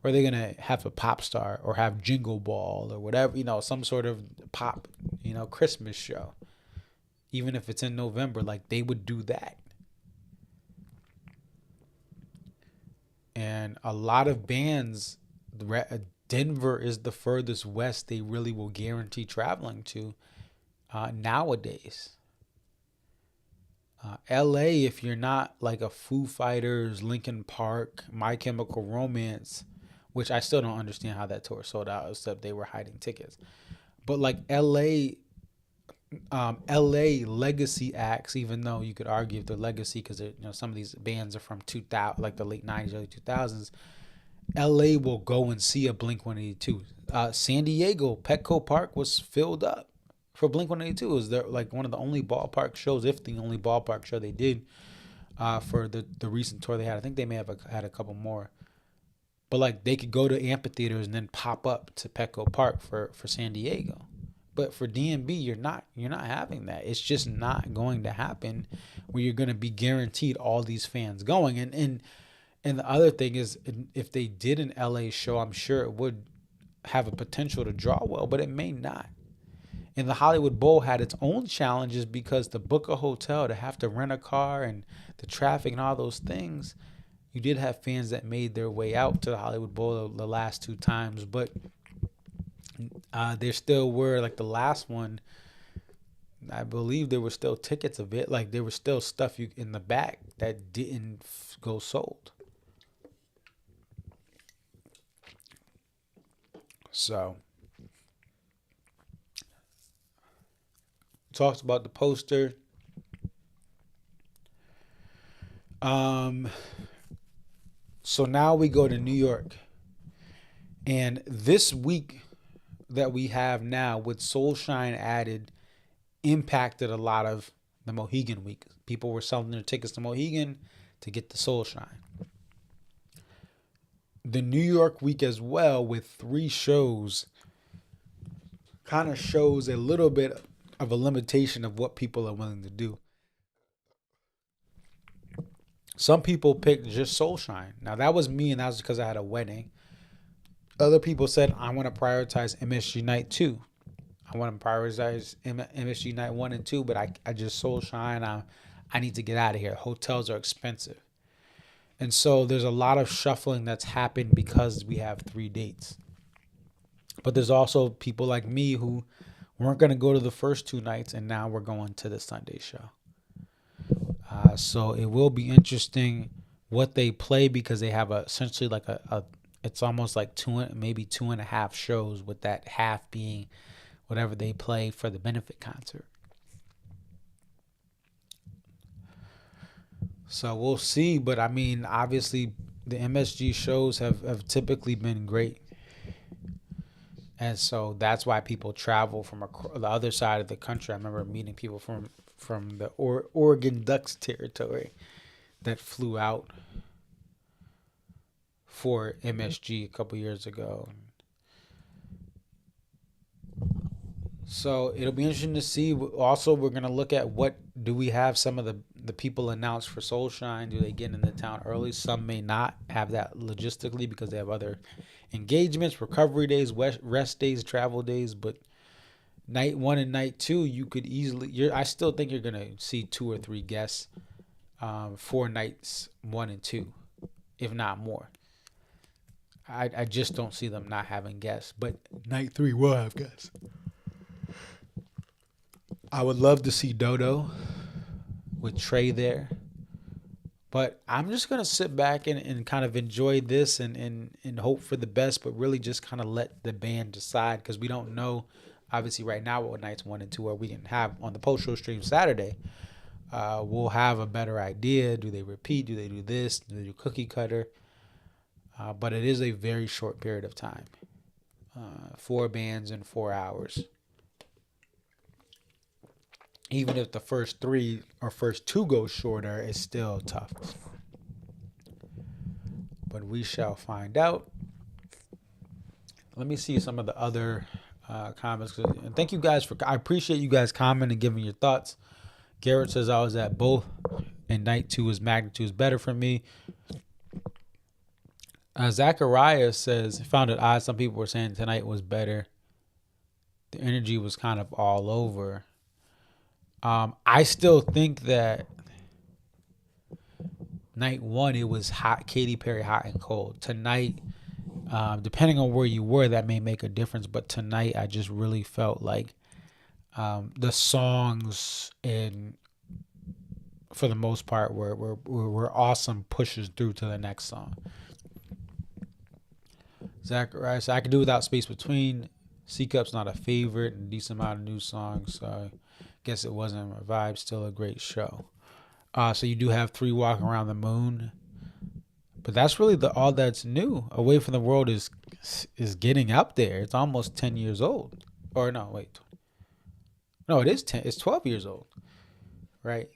Or are they going to have a pop star or have Jingle Ball or whatever, some sort of pop, Christmas show? Even if it's in November, like, they would do that. And a lot of bands, Denver is the furthest west they really will guarantee traveling to nowadays. LA, if you're not like a Foo Fighters, Linkin Park, My Chemical Romance, which I still don't understand how that tour sold out, except they were hiding tickets. But like LA legacy acts, even though you could argue if they're legacy because some of these bands are from 2000, like the late 90s, early 2000s. LA will go and see a Blink-182. San Diego, Petco Park was filled up for Blink-182. It was like one of the only ballpark shows, if the only ballpark show they did for the recent tour they had. I think they may have had a couple more. But like, they could go to amphitheaters and then pop up to Petco Park for San Diego. But for DMB, you're not having that. It's just not going to happen where you're going to be guaranteed all these fans going. And the other thing is, if they did an LA show, I'm sure it would have a potential to draw well, but it may not. And the Hollywood Bowl had its own challenges because to book a hotel, to have to rent a car, and the traffic and all those things, you did have fans that made their way out to the Hollywood Bowl the last two times, but there still were, like the last one, I believe there were still tickets of it. Like, there was still stuff in the back that didn't go sold. So, talks about the poster. So now we go to New York. And this week that we have now with Soulshine added impacted a lot of the Mohegan week. People were selling their tickets to Mohegan to get the Soulshine. The New York week as well, with 3 shows, kind of shows a little bit of a limitation of what people are willing to do. Some people picked just Soulshine. Now, that was me, and that was because I had a wedding. Other people said, I want to prioritize MSG Night 2. I want to prioritize MSG Night 1 and 2, but I just Soulshine. I need to get out of here. Hotels are expensive. And so there's a lot of shuffling that's happened because we have 3 dates. But there's also people like me who weren't going to go to the first 2 nights, and now we're going to the Sunday show. So it will be interesting what they play, because they have essentially like it's almost like maybe 2.5 shows, with that half being whatever they play for the benefit concert. So we'll see. But I mean, obviously the MSG shows have typically been great And so that's why people travel from the other side of the country. I remember meeting people from the Oregon Ducks territory that flew out for MSG a couple years ago. So it'll be interesting to see. Also, we're going to look at what do we have some of the people announced for Soulshine. Do they get into town early? Some may not have that logistically because they have other engagements, recovery days, rest days, travel days. But night 1 and night 2, you could easily. I still think you're going to see 2 or 3 guests for nights 1 and 2, if not more. I just don't see them not having guests. But night 3 will have guests. I would love to see Dodo with Trey there. But I'm just going to sit back and kind of enjoy this and hope for the best, but really just kind of let the band decide because we don't know, obviously, right now what nights 1 and 2 are. We didn't have on the post-show stream Saturday. We'll have a better idea. Do they repeat? Do they do this? Do they do cookie cutter? But it is a very short period of time. 4 bands in 4 hours. Even if the first 3 or first 2 go shorter, it's still tough. But we shall find out. Let me see some of the other comments. And thank you guys I appreciate you guys commenting and giving your thoughts. Garrett says I was at both, and night 2 is magnitude is better for me. Zachariah says, found it odd. Some people were saying tonight was better. The energy was kind of all over. I still think that night 1, it was hot, Katy Perry, hot and cold. Tonight, depending on where you were, that may make a difference. But tonight, I just really felt like the songs, for the most part, were awesome pushes through to the next song. Zachariah, so I could do without space between. C-Cup's not a favorite, and a decent amount of new songs. So guess it wasn't my vibe. Still a great show. So you do have 3 Walk Around the Moon, but that's really all that's new. Away from the World is getting up there. It's almost 10 years old. Or no, wait. No, it is 10. It's 12 years old, right?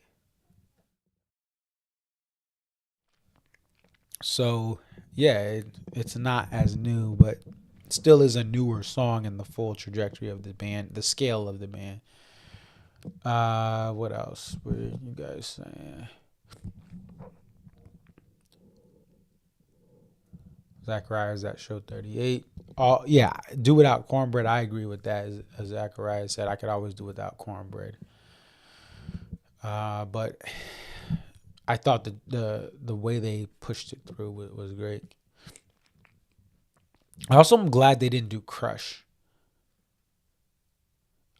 So yeah, it's not as new, but it still is a newer song in the full trajectory of the band, the scale of the band. What else were you guys saying? Zachariah's at show 38. Oh yeah, do without cornbread. I agree with that. As Zachariah said, I could always do without cornbread. But I thought the way they pushed it through was great. I also am glad they didn't do Crush.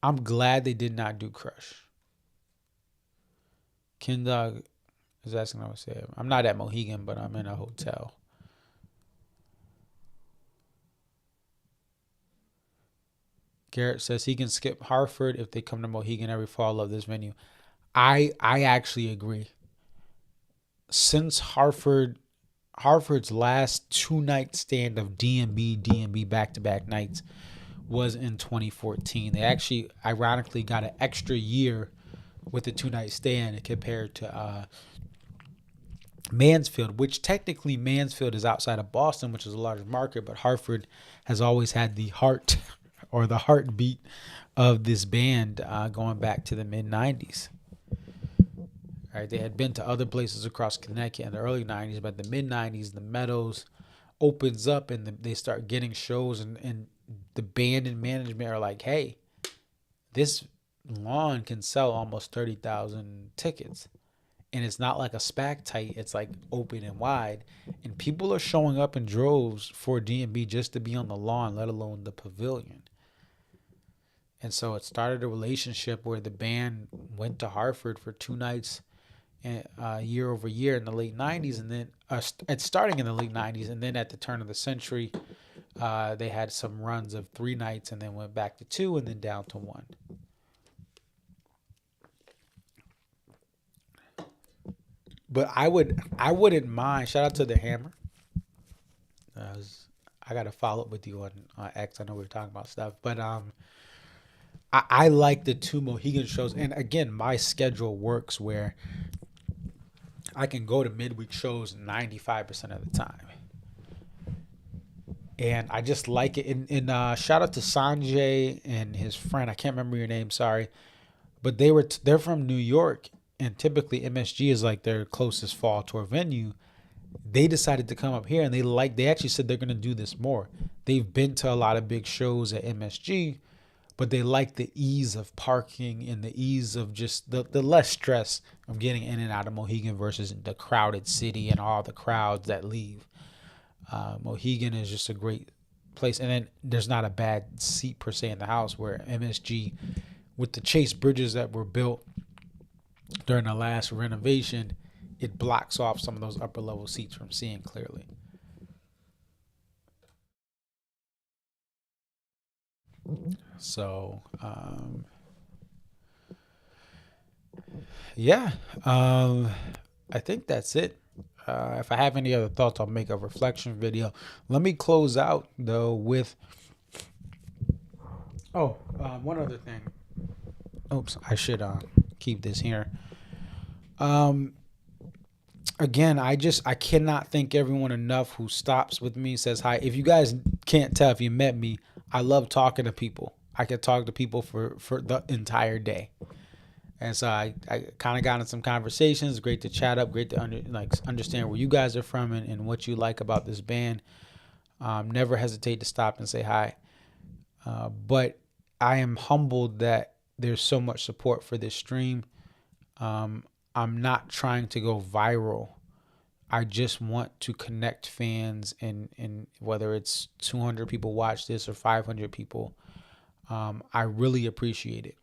I'm glad they did not do Crush. Ken Dog is asking what I say. I'm not at Mohegan, but I'm in a hotel. Garrett says he can skip Hartford if they come to Mohegan every fall. Love this venue. I actually agree. Since Hartford's last 2-night stand of D&B back-to-back nights was in 2014. They actually, ironically, got an extra year with the 2-night stand compared to Mansfield, which technically Mansfield is outside of Boston, which is a large market, but Hartford has always had the heart or the heartbeat of this band going back to the mid-90s. Right, they had been to other places across Connecticut in the early 90s, but the mid-90s, the Meadows opens up and they start getting shows, and the band and management are like, hey, this lawn can sell almost 30,000 tickets. And it's not like a SPAC tight, it's like open and wide. And people are showing up in droves for D&B just to be on the lawn, let alone the pavilion. And so it started a relationship where the band went to Hartford for 2 nights year over year in the late 90s, and then it's starting in the late 90s, and then at the turn of the century they had some runs of 3 nights and then went back to 2 and then down to 1. But I wouldn't mind, shout out to the Hammer, I got to follow up with you on X. I know we were talking about stuff, but I like the two Mohegan shows. And again, my schedule works where I can go to midweek shows 95% of the time. And I just like it. And shout out to Sanjay and his friend. I can't remember your name, sorry. But they're from New York, and typically MSG is like their closest fall tour venue. They decided to come up here, and they actually said they're going to do this more. They've been to a lot of big shows at MSG, but they like the ease of parking and the ease of just the less stress of getting in and out of Mohegan versus the crowded city and all the crowds that leave. Mohegan is just a great place, and then there's not a bad seat per se in the house, where MSG, with the Chase bridges that were built during the last renovation, it blocks off some of those upper level seats from seeing clearly. So, yeah, I think that's it. If I have any other thoughts, I'll make a reflection video. Let me close out though with, one other thing. Oops, I should keep this here. Again, I cannot thank everyone enough who stops with me, says hi. If you guys can't tell, if you met me, I love talking to people. I could talk to people for the entire day. And so I kind of got in some conversations. Great to chat up. Great to understand where you guys are from and what you like about this band. Never hesitate to stop and say hi. But I am humbled that there's so much support for this stream. I'm not trying to go viral. I just want to connect fans, and whether it's 200 people watch this or 500 people, I really appreciate it.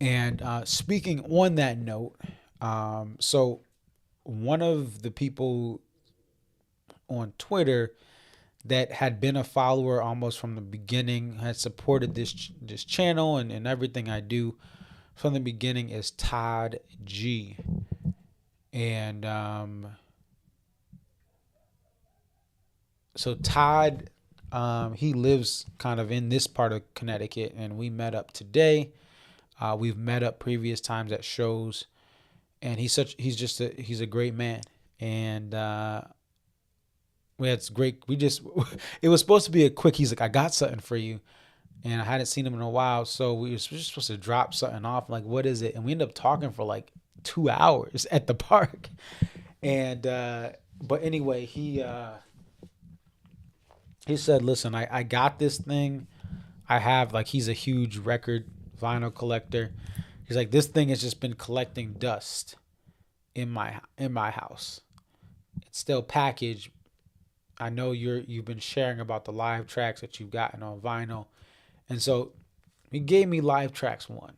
And speaking on that note, so one of the people on Twitter that had been a follower almost from the beginning, had supported this channel and everything I do from the beginning, is Todd G. And so Todd, he lives kind of in this part of Connecticut, and we met up today. We've met up previous times at shows, and he's a great man. And it's great. It was supposed to be a quick, he's like, I got something for you. And I hadn't seen him in a while. So we were just supposed to drop something off. Like, what is it? And we ended up talking for like 2 hours at the park. And, but anyway, he said, listen, I got this thing. I have, like, he's a huge record vinyl collector. He's like, this thing has just been collecting dust in my house. It's still packaged. I know you've been sharing about the live tracks that you've gotten on vinyl. And so he gave me Live Tracks 1.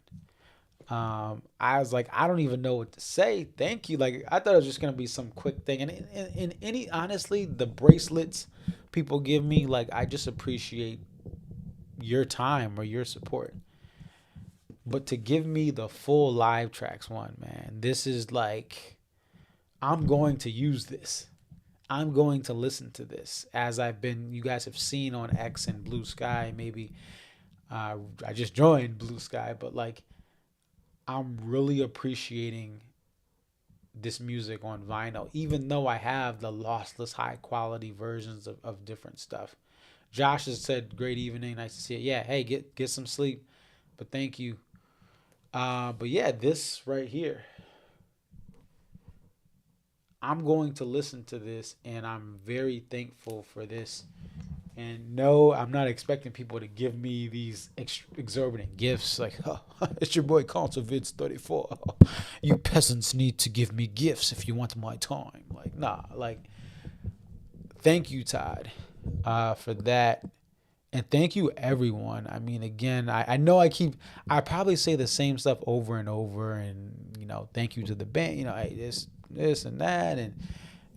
I was like, I don't even know what to say. Thank you. Like, I thought it was just going to be some quick thing. And honestly, the bracelets people give me, like, I just appreciate your time or your support. But to give me the full Live Tracks 1, man, this is like, I'm going to use this. I'm going to listen to this, as you guys have seen on X and Blue Sky. Maybe I just joined Blue Sky, but like, I'm really appreciating this music on vinyl, even though I have the lossless high quality versions of different stuff. Josh has said, great evening, nice to see you. Yeah, hey, get some sleep, but thank you. But yeah, this right here, I'm going to listen to this, and I'm very thankful for this. And no, I'm not expecting people to give me these exorbitant gifts. Like, oh, it's your boy Conservids 34. You peasants need to give me gifts if you want my time. Like, nah, like, thank you, Todd, for that. And thank you, everyone. I mean, again, I know I probably say the same stuff over and over. And, thank you to the band, hey, this and that, and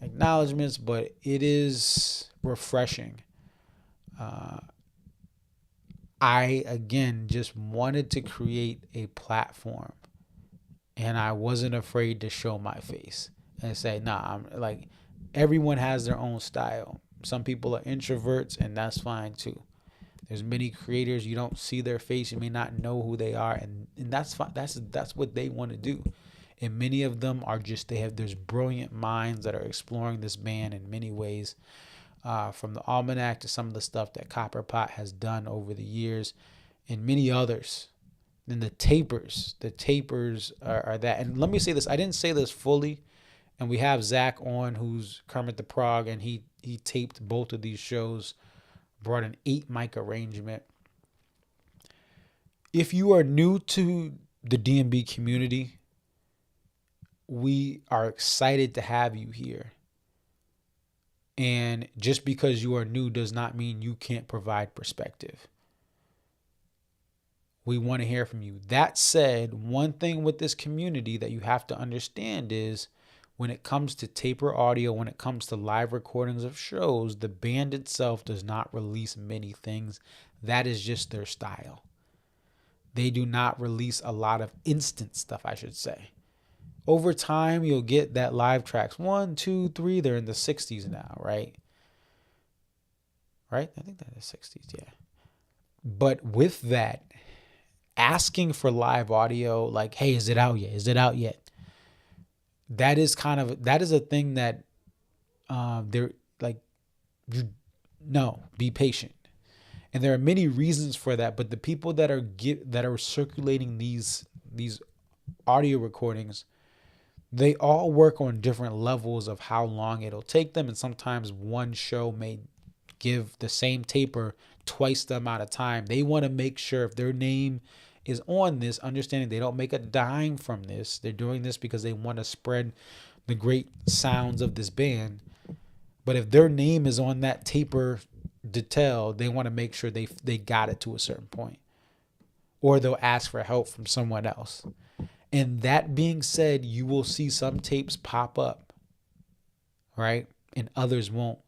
acknowledgments. But it is refreshing. I, again, just wanted to create a platform, and I wasn't afraid to show my face and say, nah, I'm like, everyone has their own style. Some people are introverts, and that's fine too. There's many creators, you don't see their face, you may not know who they are, and that's fine. That's what they want to do. And many of them are just, there's brilliant minds that are exploring this band in many ways, from the Almanac to some of the stuff that Copperpot has done over the years, and many others. Then the tapers are that. And let me say this, I didn't say this fully, and we have Zach on, who's Kermit the Prog, and he taped both of these shows, brought an 8 mic arrangement. If you are new to the DMB community, we are excited to have you here. And just because you are new does not mean you can't provide perspective. We want to hear from you. That said, one thing with this community that you have to understand is, when it comes to taper audio, when it comes to live recordings of shows, the band itself does not release many things. That is just their style. They do not release a lot of instant stuff, I should say. Over time, you'll get that live tracks 1, 2, 3. They're in the 60s now, right? Right? I think they're in the 60s, yeah. But with that, asking for live audio, like, hey, is it out yet? Is it out yet? That is a thing that they're like, be patient. And there are many reasons for that, but the people that are circulating these audio recordings, they all work on different levels of how long it'll take them, and sometimes one show may give the same taper twice the amount of time. They want to make sure if their name is on this, understanding they don't make a dime from this. They're doing this because they want to spread the great sounds of this band. But if their name is on that taper detail, they want to make sure they got it to a certain point. Or they'll ask for help from someone else. And that being said, you will see some tapes pop up, right? And others won't.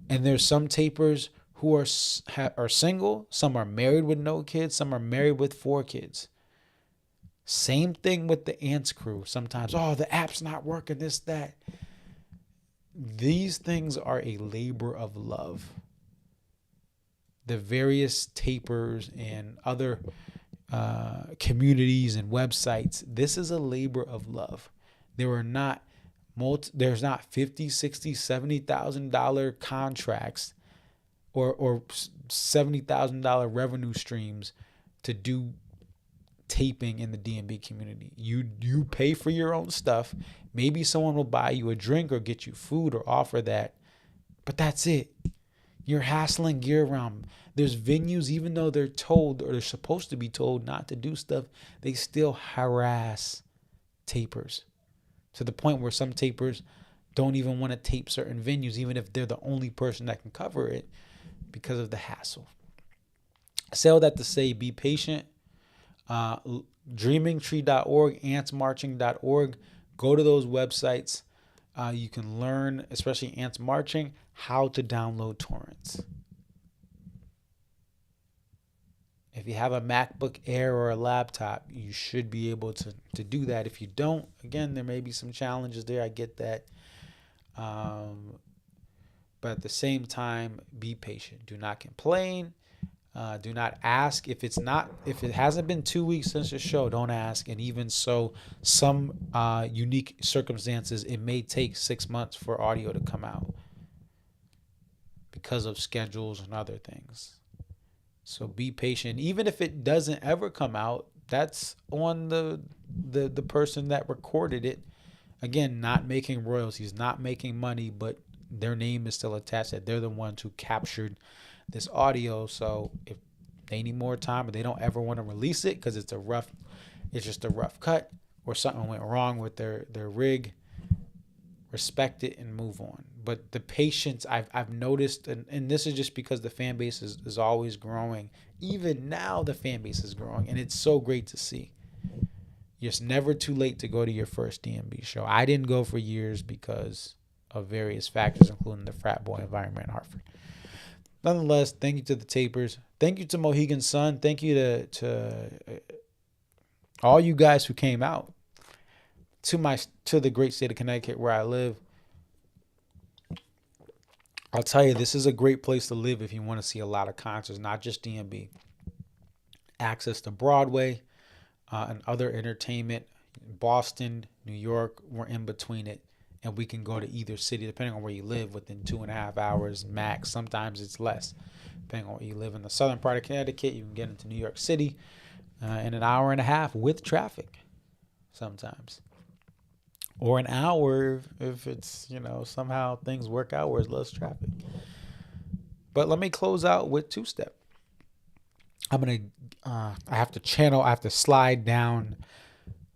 And there's some tapers who are single, some are married with no kids, some are married with 4 kids. Same thing with the Ants crew. Sometimes, the app's not working, this, that. These things are a labor of love. The various tapers and other communities and websites, this is a labor of love. There's not $50,000, $60,000, $70,000 contracts or $70,000 revenue streams to do taping in the DMB community. You pay for your own stuff. Maybe someone will buy you a drink or get you food or offer that, but that's it. You're hassling gear around. There's venues, even though they're told or they're supposed to be told not to do stuff, they still harass tapers to the point where some tapers don't even want to tape certain venues, even if they're the only person that can cover it, because of the hassle. I say all that to say, be patient. Dreamingtree.org, antsmarching.org. Go to those websites. You can learn, especially Ants Marching, how to download torrents. If you have a MacBook Air or a laptop, you should be able to do that. If you don't, again, there may be some challenges there. I get that. But at the same time, be patient. Do not complain. Do not ask if it hasn't been 2 weeks since the show. Don't ask. And even so, some unique circumstances, it may take 6 months for audio to come out because of schedules and other things. So be patient. Even if it doesn't ever come out, that's on the person that recorded it. Again, not making royalties, not making money, but their name is still attached, that they're the ones who captured this audio. So if they need more time or they don't ever want to release it because it's just a rough cut or something went wrong with their rig, respect it and move on. But the patience I've noticed, and this is just because the fan base is always growing. Even now the fan base is growing, and it's so great to see. It's never too late to go to your first DMB show. I didn't go for years because of various factors, including the frat boy environment in Hartford. Nonetheless, thank you to the tapers. Thank you to Mohegan Sun. Thank you to all you guys who came out to the great state of Connecticut where I live. I'll tell you, this is a great place to live if you want to see a lot of concerts, not just DMB. Access to Broadway and other entertainment. Boston, New York, we're in between it. And we can go to either city, depending on where you live, within 2.5 hours max. Sometimes it's less. Depending on where you live in the southern part of Connecticut, you can get into New York City in an hour and a half with traffic sometimes. Or an hour if it's, somehow things work out where there's less traffic. But let me close out with two-step. I have to slide down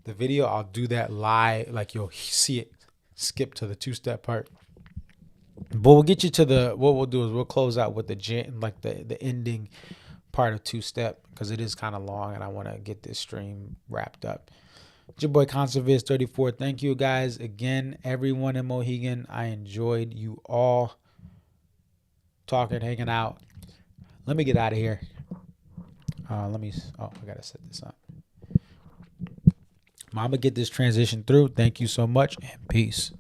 the video. I'll do that live, like you'll see it skip to the two-step part. But we'll get you to what we'll do is we'll close out with the ending part of two-step, because it is kind of long and I want to get this stream wrapped up. It's your boy ConcertViz34. Thank you guys again, everyone in Mohegan. I enjoyed you all talking, hanging out. Let me get out of here. I gotta set this up. Mama, get this transition through. Thank you so much and peace.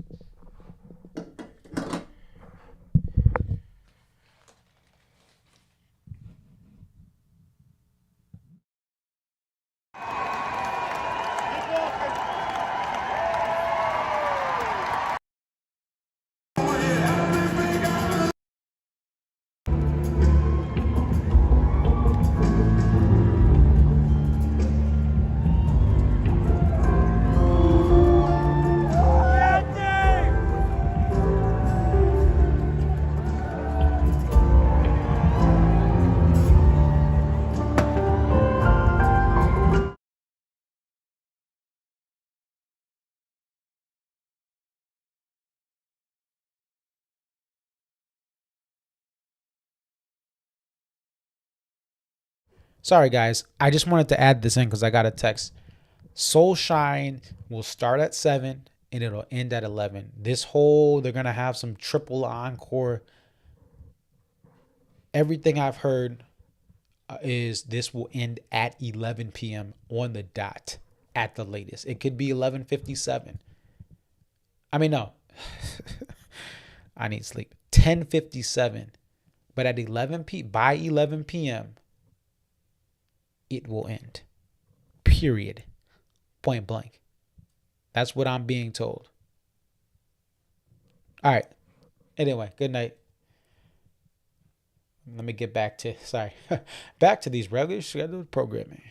Sorry, guys. I just wanted to add this in because I got a text. Soul Shine will start at 7 and it'll end at 11. They're going to have some triple encore. Everything I've heard is this will end at 11 p.m. on the dot at the latest. It could be 11:57. I mean, no. I need sleep. 10:57. But at by 11 p.m., it will end. Period. Point blank. That's what I'm being told. All right. Anyway, good night. Let me get back to these regular scheduled programming.